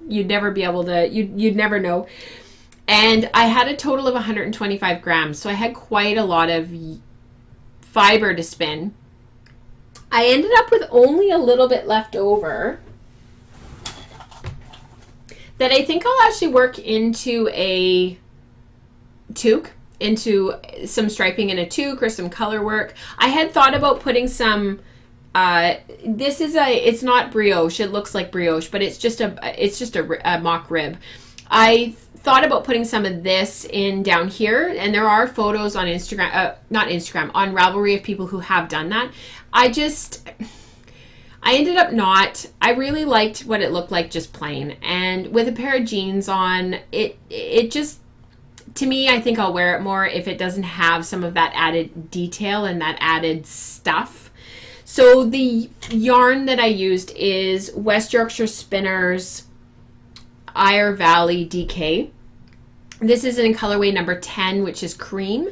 Speaker 1: you'd never be able to, you'd never know. And I had a total of 125 grams, so I had quite a lot of fiber to spin. I ended up with only a little bit left over that I think I'll actually work into a toque, into some striping in a toque or some color work. I had thought about putting some This is it's not brioche. It looks like brioche, but it's just a mock rib. I thought about putting some of this in down here, and there are photos on Instagram, not Instagram, on Ravelry of people who have done that. I ended up not. I really liked what it looked like just plain, and with a pair of jeans on, it just, to me, I think I'll wear it more if it doesn't have some of that added detail and that added stuff. So the yarn that I used is West Yorkshire Spinners Eyre Valley DK. This is in colorway number 10, which is cream.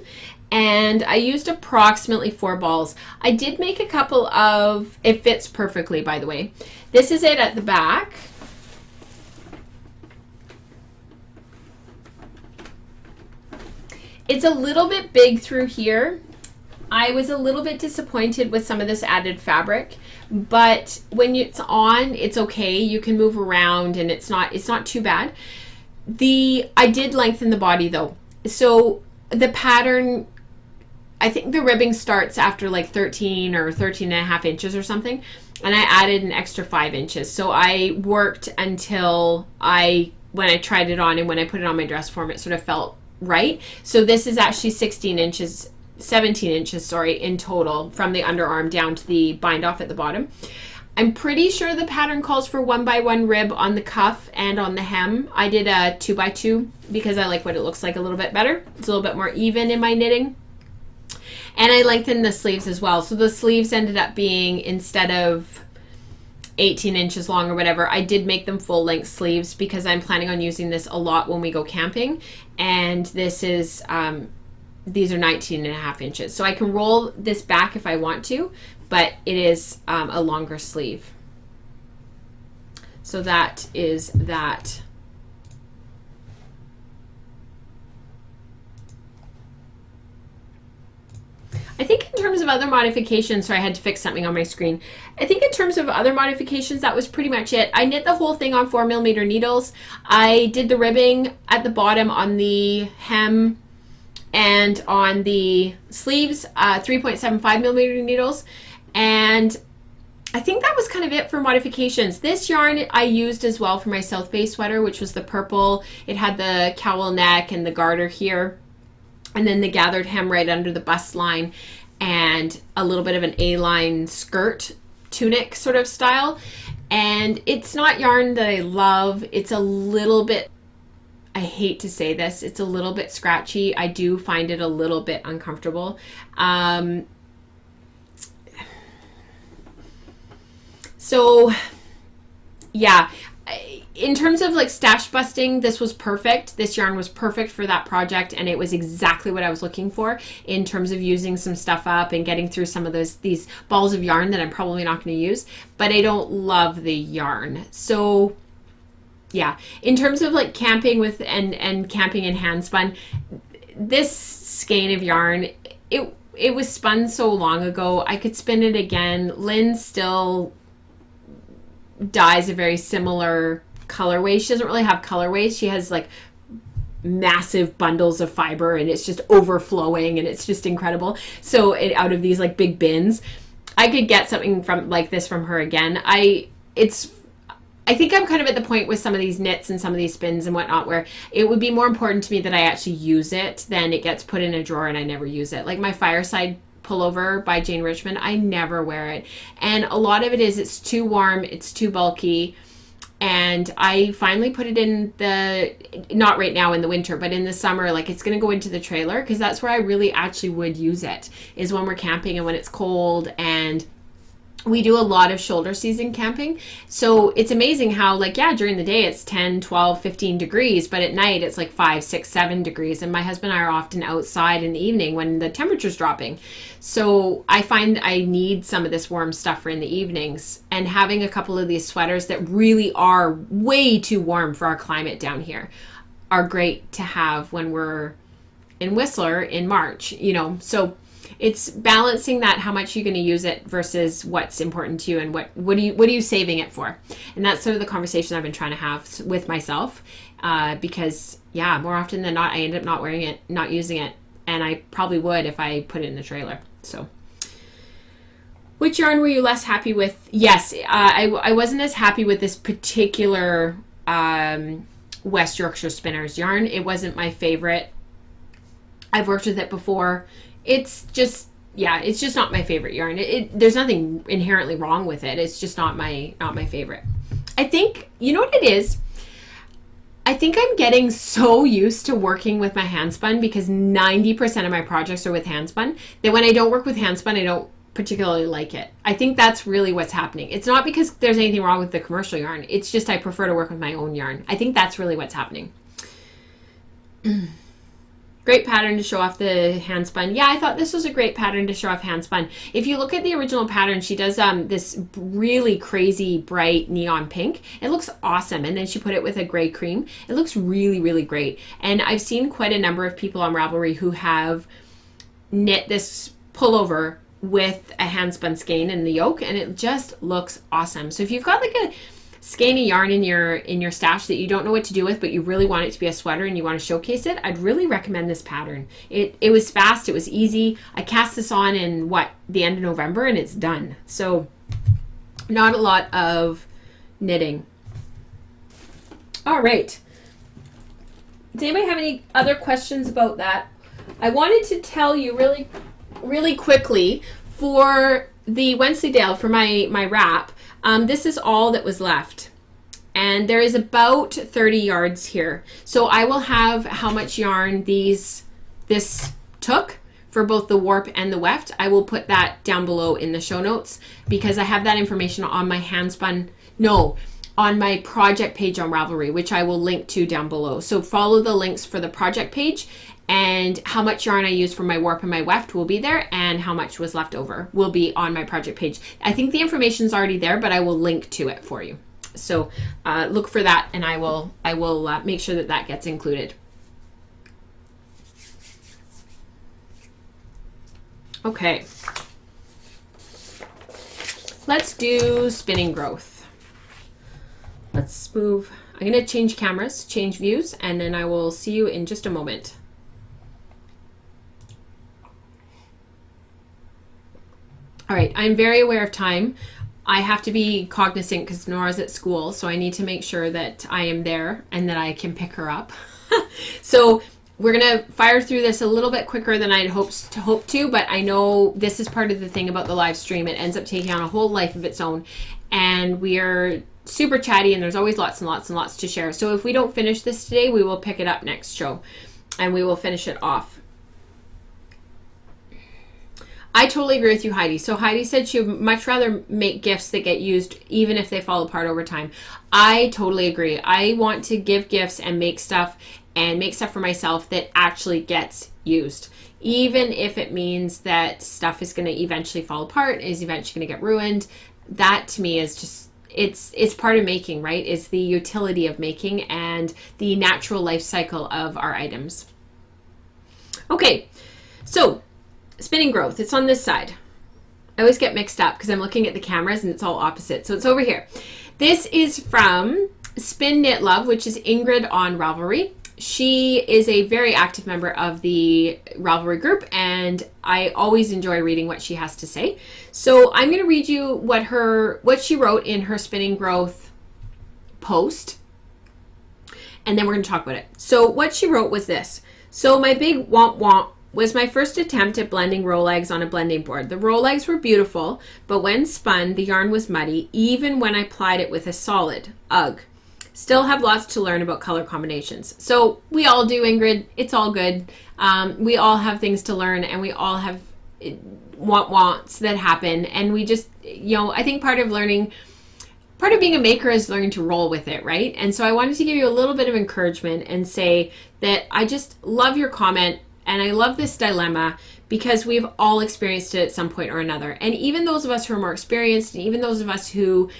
Speaker 1: And I used approximately 4 balls. I did make a couple of, it fits perfectly, by the way. This is it at the back. It's a little bit big through here. I was a little bit disappointed with some of this added fabric, but when it's on, it's okay. You can move around and it's not too bad. I did lengthen the body though. So the pattern, I think the ribbing starts after like 13 or 13 and a half inches or something. And I added an extra 5 inches. So I worked until when I tried it on and when I put it on my dress form, it sort of felt right. So this is actually 17 inches in total from the underarm down to the bind off at the bottom. I'm pretty sure the pattern calls for 1x1 rib on the cuff and on the hem. I did a 2x2 because I like what it looks like a little bit better. It's a little bit more even in my knitting. And I lengthened the sleeves as well. So the sleeves ended up being, instead of 18 inches long or whatever, I did make them full length sleeves because I'm planning on using this a lot when we go camping. And this is, these are 19 and a half inches. So I can roll this back if I want to, but it is a longer sleeve. So that is that. I think in terms of other modifications, sorry, I had to fix something on my screen. I think in terms of other modifications, that was pretty much it. I knit the whole thing on 4mm needles. I did the ribbing at the bottom on the hem and on the sleeves, 3.75mm needles. And I think that was kind of it for modifications. This yarn I used as well for my South Bay sweater, which was the purple. It had the cowl neck and the garter here, and then the gathered hem right under the bust line, and a little bit of an A-line skirt tunic sort of style. And it's not yarn that I love. It's a little bit, I hate to say this, it's a little bit scratchy. I do find it a little bit uncomfortable. So yeah, in terms of like stash busting, this was perfect. This yarn was perfect for that project, and it was exactly what I was looking for in terms of using some stuff up and getting through some of these balls of yarn that I'm probably not going to use, but I don't love the yarn. So yeah, in terms of like camping with and camping in hand spun, this skein of yarn, it was spun so long ago. I could spin it again. Lynn still dyes a very similar colorway. She doesn't really have colorways. She has like massive bundles of fiber, and it's just overflowing, and it's just incredible. So out of these like big bins, I could get something from like this from her again. I think I'm kind of at the point with some of these knits and some of these spins and whatnot where it would be more important to me that I actually use it than it gets put in a drawer and I never use it. Like my Fireside pullover by Jane Richmond, I never wear it. And a lot of it is it's too warm, it's too bulky. And I finally put it in not right now in the winter, but in the summer, like it's going to go into the trailer because that's where I really actually would use it, is when we're camping and when it's cold. And we do a lot of shoulder season camping. So it's amazing how like, yeah, during the day it's 10, 12, 15 degrees, but at night it's like 5, 6, 7 degrees. And my husband and I are often outside in the evening when the temperature's dropping. So I find I need some of this warm stuff for in the evenings, and having a couple of these sweaters that really are way too warm for our climate down here are great to have when we're in Whistler in March, you know. So it's balancing that, how much you're going to use it versus what's important to you, and what are you saving it for. And that's sort of the conversation I've been trying to have with myself, because yeah, more often than not I end up not wearing it, not using it, and I probably would if I put it in the trailer. So Which yarn were you less happy with? Yes, I wasn't as happy with this particular West Yorkshire Spinners yarn. It wasn't my favorite. I've worked with it before. It's just, yeah, it's just not my favorite yarn. There's nothing inherently wrong with it. It's just not my favorite. I think, you know what it is? I think I'm getting so used to working with my handspun, because 90% of my projects are with handspun, that when I don't work with handspun, I don't particularly like it. I think that's really what's happening. It's not because there's anything wrong with the commercial yarn. It's just I prefer to work with my own yarn. I think that's really what's happening. Great pattern to show off the handspun. Yeah, I thought this was a great pattern to show off handspun. If you look at the original pattern, she does this really crazy bright neon pink. It looks awesome. And then she put it with a gray cream. It looks really, really great. And I've seen quite a number of people on Ravelry who have knit this pullover with a handspun skein in the yoke, and it just looks awesome. So if you've got like a skein of yarn in your stash that you don't know what to do with, but you really want it to be a sweater and you want to showcase it, I'd really recommend this pattern. It was fast, it was easy. I cast this on in the end of November, and it's done. So not a lot of knitting. All right. Does anybody have any other questions about that? I wanted to tell you really quickly, for the Wensleydale, for my wrap, this is all that was left. And there is about 30 yards here. So I will have how much yarn this took for both the warp and the weft. I will put that down below in the show notes, because I have that information on my on my project page on Ravelry, which I will link to down below. So follow the links for the project page, and how much yarn I used for my warp and my weft will be there, and how much was left over will be on my project page. I think the information is already there, but I will link to it for you. So look for that, and I will make sure that gets included. Okay. Let's do spinning growth. Let's move. I'm going to change cameras, change views, and then I will see you in just a moment. All right, I'm very aware of time. I have to be cognizant because Nora's at school, so I need to make sure that I am there and that I can pick her up. So we're gonna fire through this a little bit quicker than I'd hoped to, but I know this is part of the thing about the live stream. It ends up taking on a whole life of its own, and we are super chatty, and there's always lots and lots and lots to share. So if we don't finish this today, we will pick it up next show, and we will finish it off. I totally agree with you, Heidi. So Heidi said she would much rather make gifts that get used even if they fall apart over time. I totally agree. I want to give gifts and make stuff for myself that actually gets used. Even if it means that stuff is going to eventually fall apart, is eventually going to get ruined. That to me is just, it's part of making, right? It's the utility of making and the natural life cycle of our items. Okay, so spinning growth, it's on this side. I always get mixed up because I'm looking at the cameras and it's all opposite. So it's over here. This is from Spin Knit Love, which is Ingrid on Ravelry. She is a very active member of the Ravelry group, and I always enjoy reading what she has to say. So I'm going to read you what she wrote in her spinning growth post, and then we're going to talk about it. So what she wrote was this. So my big womp womp was my first attempt at blending roll eggs on a blending board. The roll eggs were beautiful, but when spun, the yarn was muddy, even when I plied it with a solid. Ugh. Still have lots to learn about color combinations. So we all do, Ingrid. It's all good. We all have things to learn, and we all have wants that happen. And we just, I think part of being a maker is learning to roll with it, right? And so I wanted to give you a little bit of encouragement and say that I just love your comment. And I love this dilemma because we've all experienced it at some point or another. And even those of us who are more experienced, and even those of us who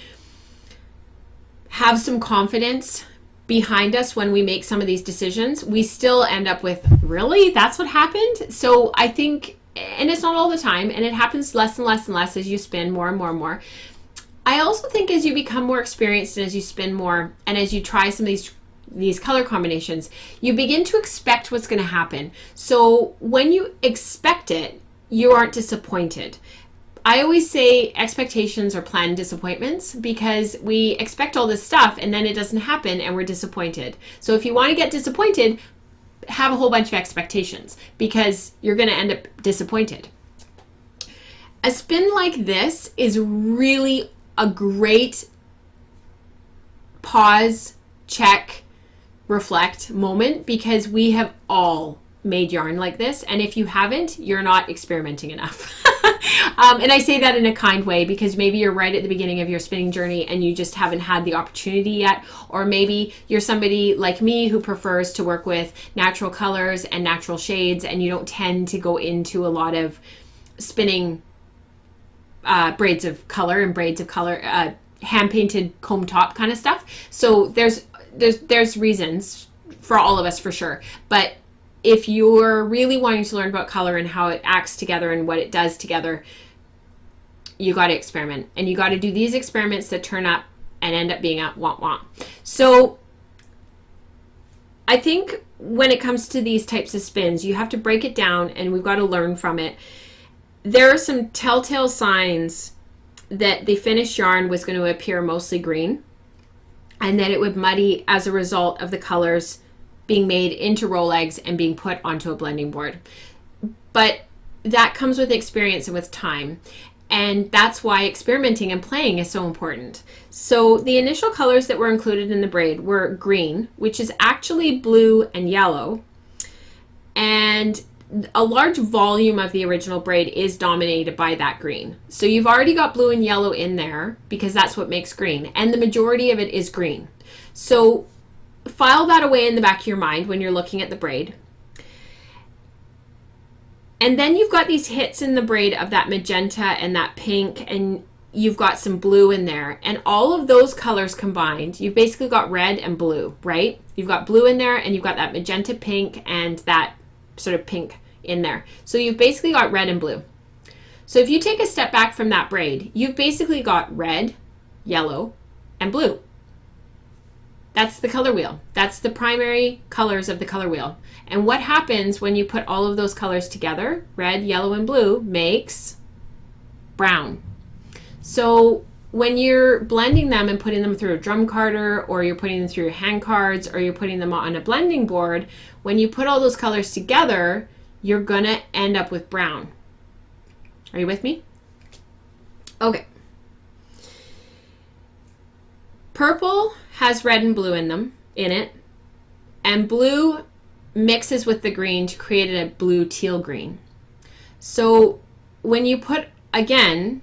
Speaker 1: have some confidence behind us when we make some of these decisions, we still end up with, really? That's what happened? So I think, and it's not all the time, and it happens less and less and less as you spin more and more and more. I also think as you become more experienced and as you spin more and as you try some of these color combinations, you begin to expect what's going to happen. So when you expect it, you aren't disappointed. I always say expectations are planned disappointments, because we expect all this stuff and then it doesn't happen and we're disappointed. So if you want to get disappointed, have a whole bunch of expectations, because you're going to end up disappointed. A spin like this is really a great pause, check, reflect moment, because we have all made yarn like this, and if you haven't, you're not experimenting enough. And I say that in a kind way, because maybe you're right at the beginning of your spinning journey and you just haven't had the opportunity yet, or maybe you're somebody like me who prefers to work with natural colors and natural shades, and you don't tend to go into a lot of spinning braids of color and braids of color, hand painted comb top kind of stuff. So there's reasons for all of us, for sure. But if you're really wanting to learn about color and how it acts together and what it does together, you got to experiment, and you got to do these experiments that turn up and end up being a wah. So I think when it comes to these types of spins, you have to break it down, and we've got to learn from it. There are some telltale signs that the finished yarn was going to appear mostly green, and that it would muddy as a result of the colors being made into roll eggs and being put onto a blending board. But that comes with experience and with time. And that's why experimenting and playing is so important. So the initial colors that were included in the braid were green, which is actually blue and yellow. And a large volume of the original braid is dominated by that green. So you've already got blue and yellow in there, because that's what makes green. And the majority of it is green. So file that away in the back of your mind when you're looking at the braid. And then you've got these hits in the braid of that magenta and that pink, and you've got some blue in there. And all of those colors combined, you've basically got red and blue, right? You've got blue in there, and you've got that magenta pink and that sort of pink in there. So you've basically got red and blue. So if you take a step back from that braid, you've basically got red, yellow, and blue. That's the color wheel. That's the primary colors of the color wheel. And what happens when you put all of those colors together, red, yellow, and blue, makes brown. So when you're blending them and putting them through a drum carder, or you're putting them through your hand cards, or you're putting them on a blending board, when you put all those colors together, you're gonna end up with brown. Are you with me? Okay. Purple has red and blue in it, and blue mixes with the green to create a blue teal green. So when you put, again,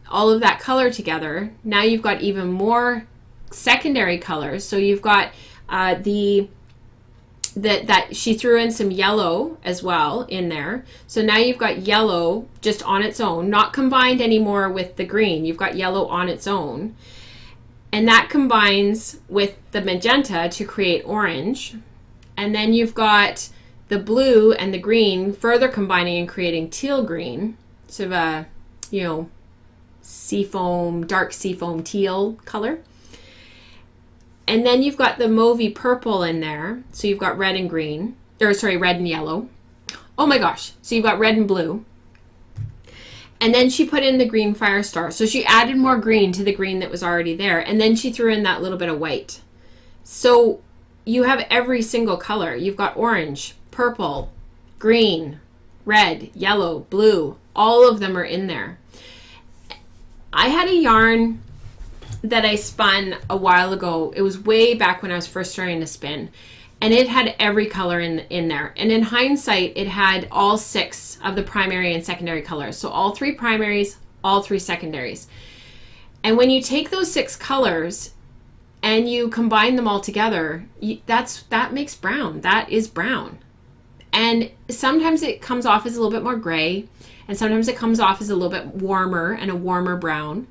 Speaker 1: all of that color together, now you've got even more secondary colors. So you've got that she threw in some yellow as well in there. So now you've got yellow just on its own, not combined anymore with the green. You've got yellow on its own. And that combines with the magenta to create orange. And then you've got the blue and the green further combining and creating teal green. Sort of a, seafoam, dark seafoam teal color. And then you've got the mauvey purple in there. So you've got red and green. Red and yellow. Oh my gosh. So you've got red and blue. And then she put in the green fire star. So she added more green to the green that was already there. And then she threw in that little bit of white. So you have every single color. You've got orange, purple, green, red, yellow, blue. All of them are in there. I had a yarn that I spun a while ago. It was way back when I was first starting to spin. And it had every color in there. And in hindsight, it had all 6 of the primary and secondary colors. So all 3 primaries, all 3 secondaries. And when you take those 6 colors and you combine them all together, that makes brown. That is brown. And sometimes it comes off as a little bit more gray. And sometimes it comes off as a little bit warmer and a warmer brown.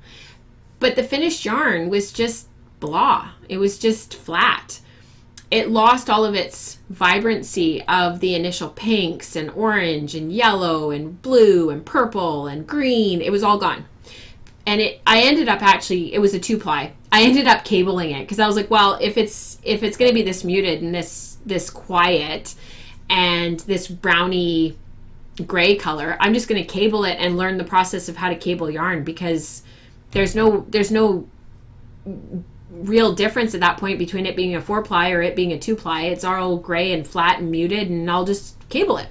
Speaker 1: But the finished yarn was just blah. It was just flat. It lost all of its vibrancy of the initial pinks and orange and yellow and blue and purple and green. It was all gone. And I ended up it was a 2-ply. I ended up cabling it because I was like, well, if it's going to be this muted and this quiet and this browny gray color, I'm just going to cable it and learn the process of how to cable yarn, because there's no real difference at that point between it being a 4-ply or it being a 2-ply. It's all gray and flat and muted, and I'll just cable it.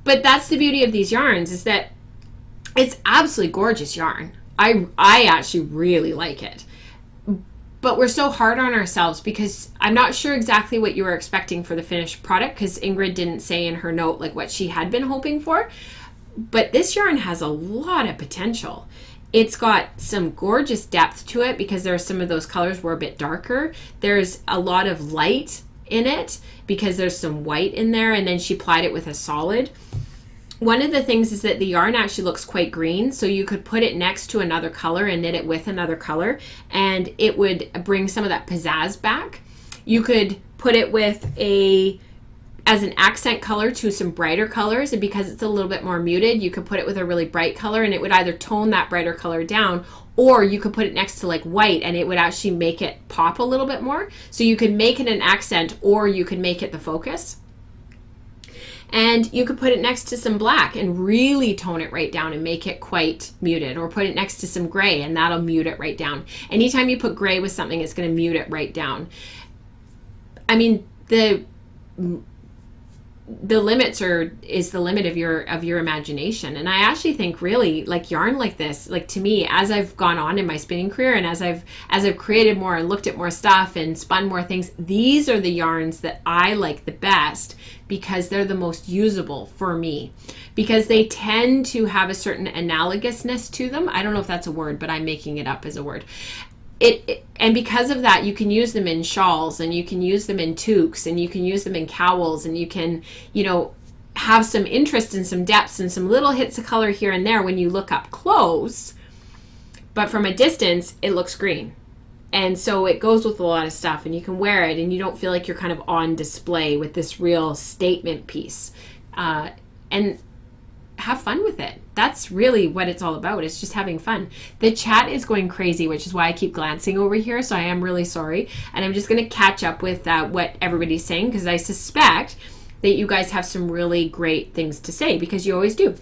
Speaker 1: But that's the beauty of these yarns, is that it's absolutely gorgeous yarn. I actually really like it. But we're so hard on ourselves, because I'm not sure exactly what you were expecting for the finished product, because Ingrid didn't say in her note like what she had been hoping for. But this yarn has a lot of potential. It's got some gorgeous depth to it, because there are some of those colors were a bit darker. There's a lot of light in it because there's some white in there, and then she plied it with a solid. One of the things is that the yarn actually looks quite green, so you could put it next to another color and knit it with another color, and it would bring some of that pizzazz back. You could put it with as an accent color to some brighter colors, and because it's a little bit more muted, you could put it with a really bright color, and it would either tone that brighter color down, or you could put it next to like white, and it would actually make it pop a little bit more. So you could make it an accent, or you could make it the focus. And you could put it next to some black and really tone it right down and make it quite muted, or put it next to some gray and that'll mute it right down. Anytime you put gray with something, it's going to mute it right down. I mean, the limits is the limit of your imagination. And I actually think really like yarn like this, like to me, as I've gone on in my spinning career, and as I've created more and looked at more stuff and spun more things, these are the yarns that I like the best, because they're the most usable for me, because they tend to have a certain analogousness to them. I don't know if that's a word, but I'm making it up as a word. And because of that, you can use them in shawls, and you can use them in toques, and you can use them in cowls, and you can, have some interest and some depths and some little hits of color here and there when you look up close. But from a distance, it looks green. And so it goes with a lot of stuff, and you can wear it and you don't feel like you're kind of on display with this real statement piece. And have fun with it. That's really what it's all about. It's just having fun. The chat is going crazy, which is why I keep glancing over here. So I am really sorry. And I'm just going to catch up with what everybody's saying, because I suspect that you guys have some really great things to say, because you always do.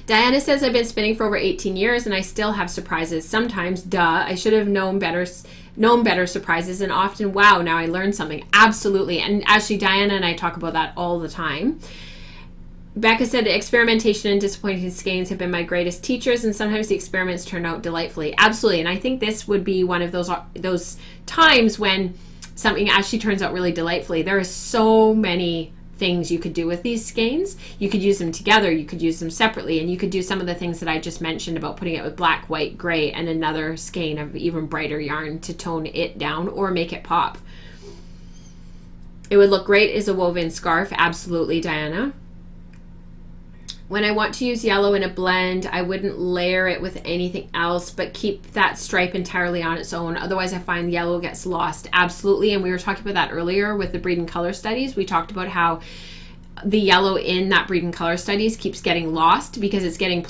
Speaker 1: Diana says, I've been spinning for over 18 years and I still have surprises. Sometimes, I should have known better surprises, and often, wow, now I learned something. Absolutely. And actually, Diana and I talk about that all the time. Becca said, experimentation and disappointing skeins have been my greatest teachers, and sometimes the experiments turn out delightfully. Absolutely. And I think this would be one of those times when something actually turns out really delightfully. There are so many things you could do with these skeins. You could use them together, you could use them separately, and you could do some of the things that I just mentioned about putting it with black, white, gray, and another skein of even brighter yarn to tone it down or make it pop. It would look great as a woven scarf. Absolutely, Diana. When I want to use yellow in a blend, I wouldn't layer it with anything else, but keep that stripe entirely on its own. Otherwise, I find yellow gets lost. Absolutely. And we were talking about that earlier with the breed and color studies. We talked about how the yellow in that breed and color studies keeps getting lost, because it's getting,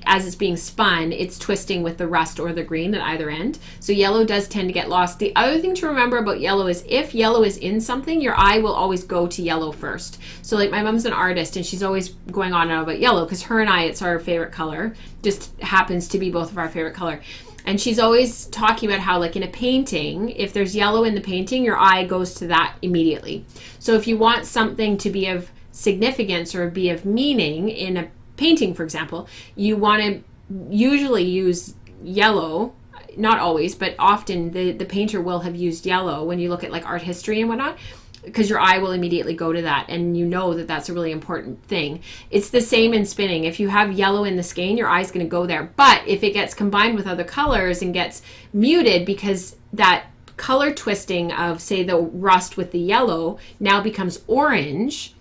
Speaker 1: as it's being spun, it's twisting with the rust or the green at either end. So yellow does tend to get lost. The other thing to remember about yellow is if yellow is in something, your eye will always go to yellow first. So like my mom's an artist, and she's always going on and on about yellow, because her and I, it's our favorite color. Just happens to be both of our favorite color. And she's always talking about how, like in a painting, if there's yellow in the painting, your eye goes to that immediately. So if you want something to be of significance or be of meaning in a painting, for example, you want to usually use yellow. Not always, but often the painter will have used yellow when you look at like art history and whatnot, because your eye will immediately go to that, and you know that that's a really important thing. It's the same in spinning. If you have yellow in the skein, your eye's going to go there. But if it gets combined with other colors and gets muted, because that color twisting of, say, the rust with the yellow now becomes orange,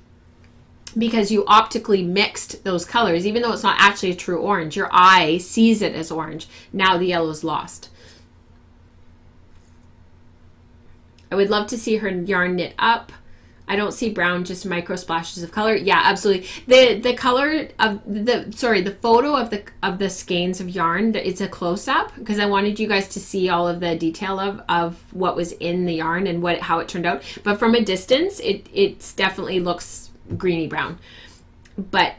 Speaker 1: because you optically mixed those colors, even though it's not actually a true orange, your eye sees it as orange. Now the yellow's lost. I would love to see her yarn knit up. I don't see brown, just micro splashes of color. Yeah, absolutely. The color of the photo of the skeins of yarn, it's a close up, because I wanted you guys to see all of the detail of what was in the yarn and how it turned out. But from a distance, it definitely looks greeny brown. But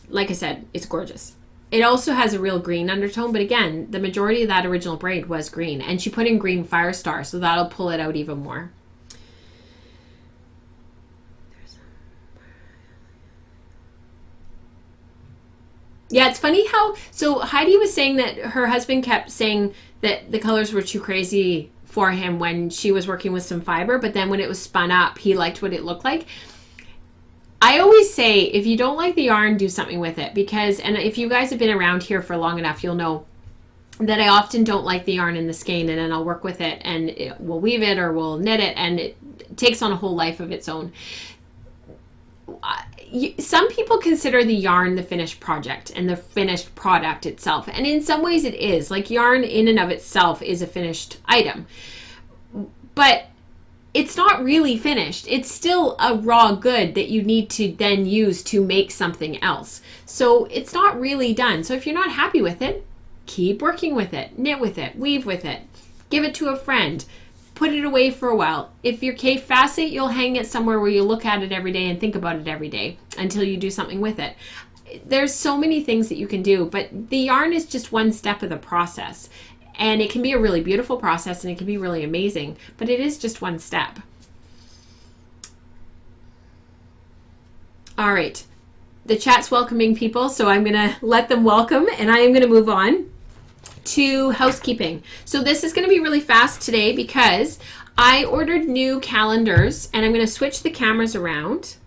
Speaker 1: like I said, it's gorgeous. It also has a real green undertone, but again, the majority of that original braid was green, and she put in green Firestar, so that'll pull it out even more. Yeah, it's funny how, so Heidi was saying that her husband kept saying that the colors were too crazy for him when she was working with some fiber, but then when it was spun up, he liked what it looked like. I always say, if you don't like the yarn, do something with it, because, and if you guys have been around here for long enough, you'll know that I often don't like the yarn in the skein, and then I'll work with it and we'll weave it or we'll knit it, and it takes on a whole life of its own. Some people consider the yarn the finished project and the finished product itself, and in some ways it is. Like, yarn in and of itself is a finished item, but it's not really finished. It's still a raw good that you need to then use to make something else. So it's not really done. So if you're not happy with it, keep working with it, knit with it, weave with it, give it to a friend, put it away for a while. If you're K facet, you'll hang it somewhere where you look at it every day and think about it every day until you do something with it. There's so many things that you can do, but the yarn is just one step of the process. And it can be a really beautiful process, and it can be really amazing, but it is just one step. All right, the chat's welcoming people, so I'm gonna let them welcome, and I am gonna move on to housekeeping. So this is gonna be really fast today because I ordered new calendars, and I'm gonna switch the cameras around.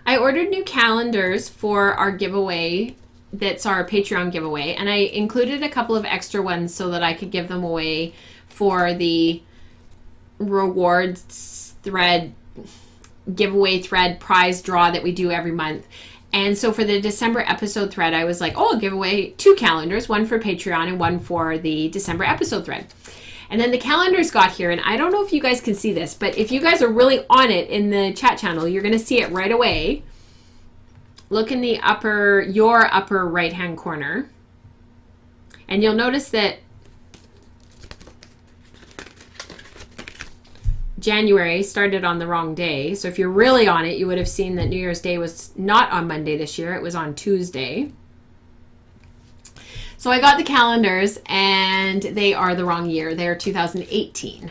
Speaker 1: I ordered new calendars for our giveaway. That's our Patreon giveaway. And I included a couple of extra ones so that I could give them away for the rewards thread, giveaway thread prize draw that we do every month. And so for the December episode thread, I was like, oh, I'll give away 2 calendars, one for Patreon and one for the December episode thread. And then the calendars got here, and I don't know if you guys can see this, but if you guys are really on it in the chat channel, you're going to see it right away. Look in the your upper right-hand corner, and you'll notice that January started on the wrong day. So if you're really on it, you would have seen that New Year's Day was not on Monday this year. It was on Tuesday. So I got the calendars, and they are the wrong year. They're 2018.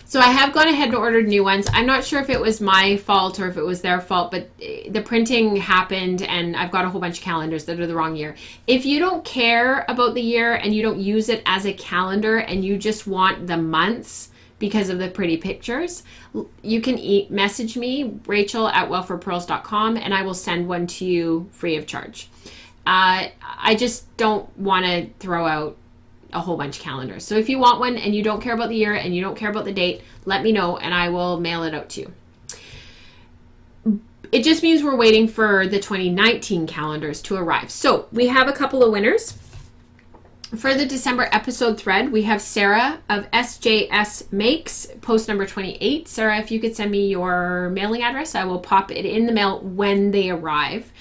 Speaker 1: So I have gone ahead and ordered new ones. I'm not sure if it was my fault or if it was their fault, but the printing happened, and I've got a whole bunch of calendars that are the wrong year. If you don't care about the year and you don't use it as a calendar and you just want the months because of the pretty pictures, you can message me, Rachel@wellforpearls.com, and I will send one to you free of charge. I just don't want to throw out a whole bunch of calendars. So if you want one and you don't care about the year and you don't care about the date, let me know and I will mail it out to you. It just means we're waiting for the 2019 calendars to arrive. So we have a couple of winners. For the December episode thread, we have Sarah of SJS Makes, post number 28. Sarah, if you could send me your mailing address, I will pop it in the mail when they arrive.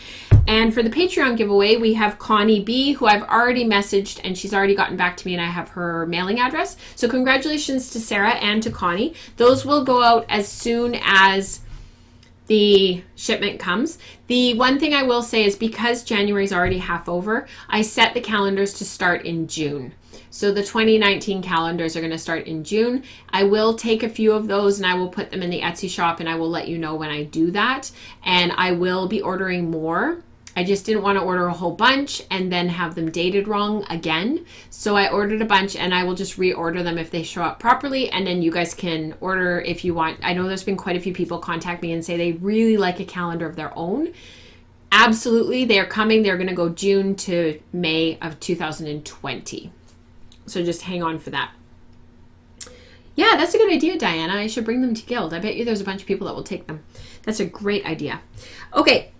Speaker 1: And for the Patreon giveaway, we have Connie B, who I've already messaged, and she's already gotten back to me, and I have her mailing address. So congratulations to Sarah and to Connie. Those will go out as soon as the shipment comes. The one thing I will say is, because January is already half over, I set the calendars to start in June. So the 2019 calendars are going to start in June. I will take a few of those and I will put them in the Etsy shop, and I will let you know when I do that. And I will be ordering more. I just didn't want to order a whole bunch and then have them dated wrong again. So I ordered a bunch, and I will just reorder them if they show up properly. And then you guys can order if you want. I know there's been quite a few people contact me and say they really like a calendar of their own. Absolutely, they're coming. They're going to go June to May of 2020. So just hang on for that. Yeah, that's a good idea, Diana. I should bring them to Guild. I bet you there's a bunch of people that will take them. That's a great idea. Okay.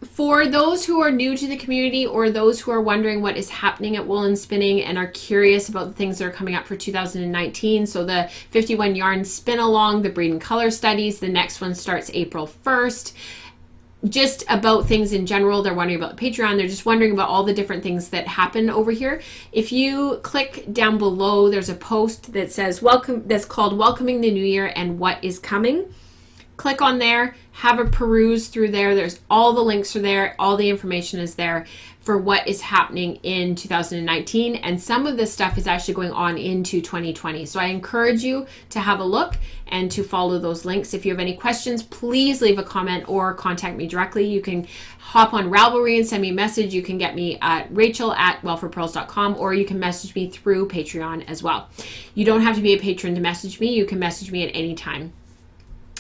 Speaker 1: For those who are new to the community, or those who are wondering what is happening at Woollen Spinning and are curious about the things that are coming up for 2019, so the 51 yarn spin along, the breed and color studies, the next one starts April 1st. just about things in general. They're wondering about the Patreon. They're just wondering about all the different things that happen over here. If you click down below, there's a post that says that's called Welcoming the New Year and What is Coming. Click on there, have a peruse through there. There's all the links are there. All the information is there for what is happening in 2019. And some of this stuff is actually going on into 2020. So I encourage you to have a look and to follow those links. If you have any questions, please leave a comment or contact me directly. You can hop on Ravelry and send me a message. You can get me at rachel@wealthforpearls.com, or you can message me through Patreon as well. You don't have to be a patron to message me. You can message me at any time.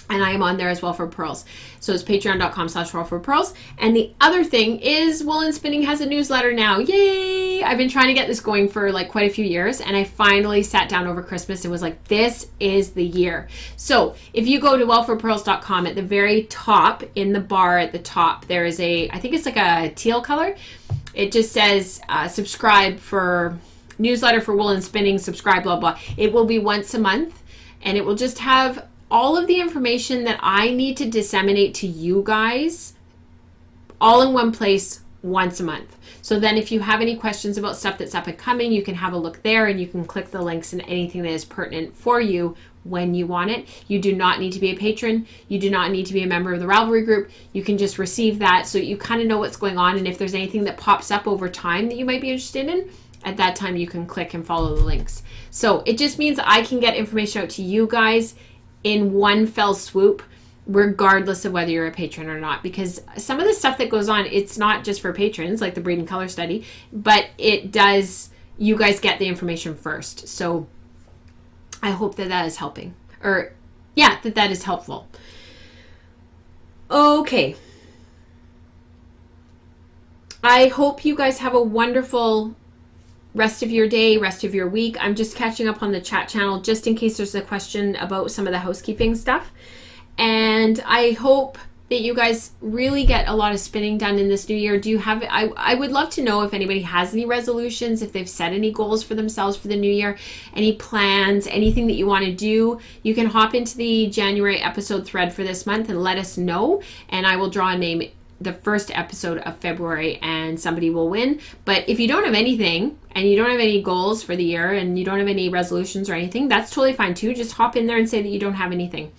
Speaker 1: And I am on there as well for pearls. So it's patreon.com/wealthforpearls. And the other thing is Woollen Spinning has a newsletter now. Yay! I've been trying to get this going for like quite a few years, and I finally sat down over Christmas and was like, this is the year. So if you go to wealthforpearls.com, at the very top, in the bar at the top, there is I think it's like a teal color. It just says subscribe for newsletter for Woollen Spinning, subscribe, blah, blah. It will be once a month, and it will just have all of the information that I need to disseminate to you guys all in one place once a month. So then if you have any questions about stuff that's up and coming, you can have a look there, and you can click the links and anything that is pertinent for you when you want it. You do not need to be a patron. You do not need to be a member of the Ravelry group. You can just receive that so you kind of know what's going on, and if there's anything that pops up over time that you might be interested in, at that time you can click and follow the links. So it just means I can get information out to you guys in one fell swoop, regardless of whether you're a patron or not, because some of the stuff that goes on, it's not just for patrons, like the breed and color study, but it does, you guys get the information first. So I hope that is helping, or yeah, that is helpful. Okay. I hope you guys have a wonderful rest of your day, rest of your week. I'm just catching up on the chat channel just in case there's a question about some of the housekeeping stuff. And I hope that you guys really get a lot of spinning done in this new year. Do you have, I would love to know if anybody has any resolutions, if they've set any goals for themselves for the new year, any plans, anything that you want to do. You can hop into the January episode thread for this month and let us know, and I will draw a name the first episode of February, and somebody will win. But if you don't have anything and you don't have any goals for the year and you don't have any resolutions or anything, that's totally fine too. Just hop in there and say that you don't have anything.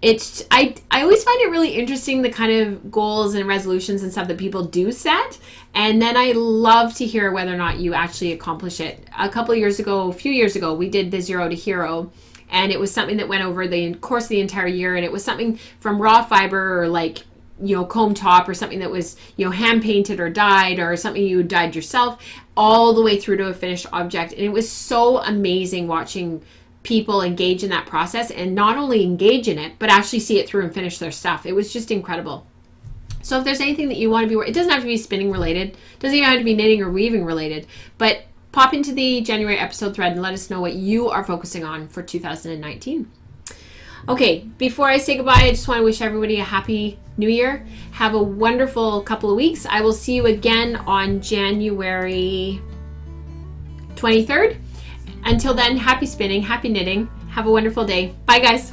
Speaker 1: I always find it really interesting, the kind of goals and resolutions and stuff that people do set, and then I love to hear whether or not you actually accomplish it. A few years ago, we did the 0 to Hero, and it was something that went over the course of the entire year, and it was something from raw fiber, or like, you know, comb top, or something that was, you know, hand painted or dyed, or something you dyed yourself, all the way through to a finished object. And it was so amazing watching people engage in that process, and not only engage in it, but actually see it through and finish their stuff. It was just incredible. So if there's anything that you want to be, it doesn't have to be spinning related, it doesn't even have to be knitting or weaving related, but pop into the January episode thread and let us know what you are focusing on for 2019. Okay, before I say goodbye, I just want to wish everybody a happy new year. Have a wonderful couple of weeks. I will see you again on January 23rd. Until then, happy spinning, happy knitting. Have a wonderful day. Bye, guys.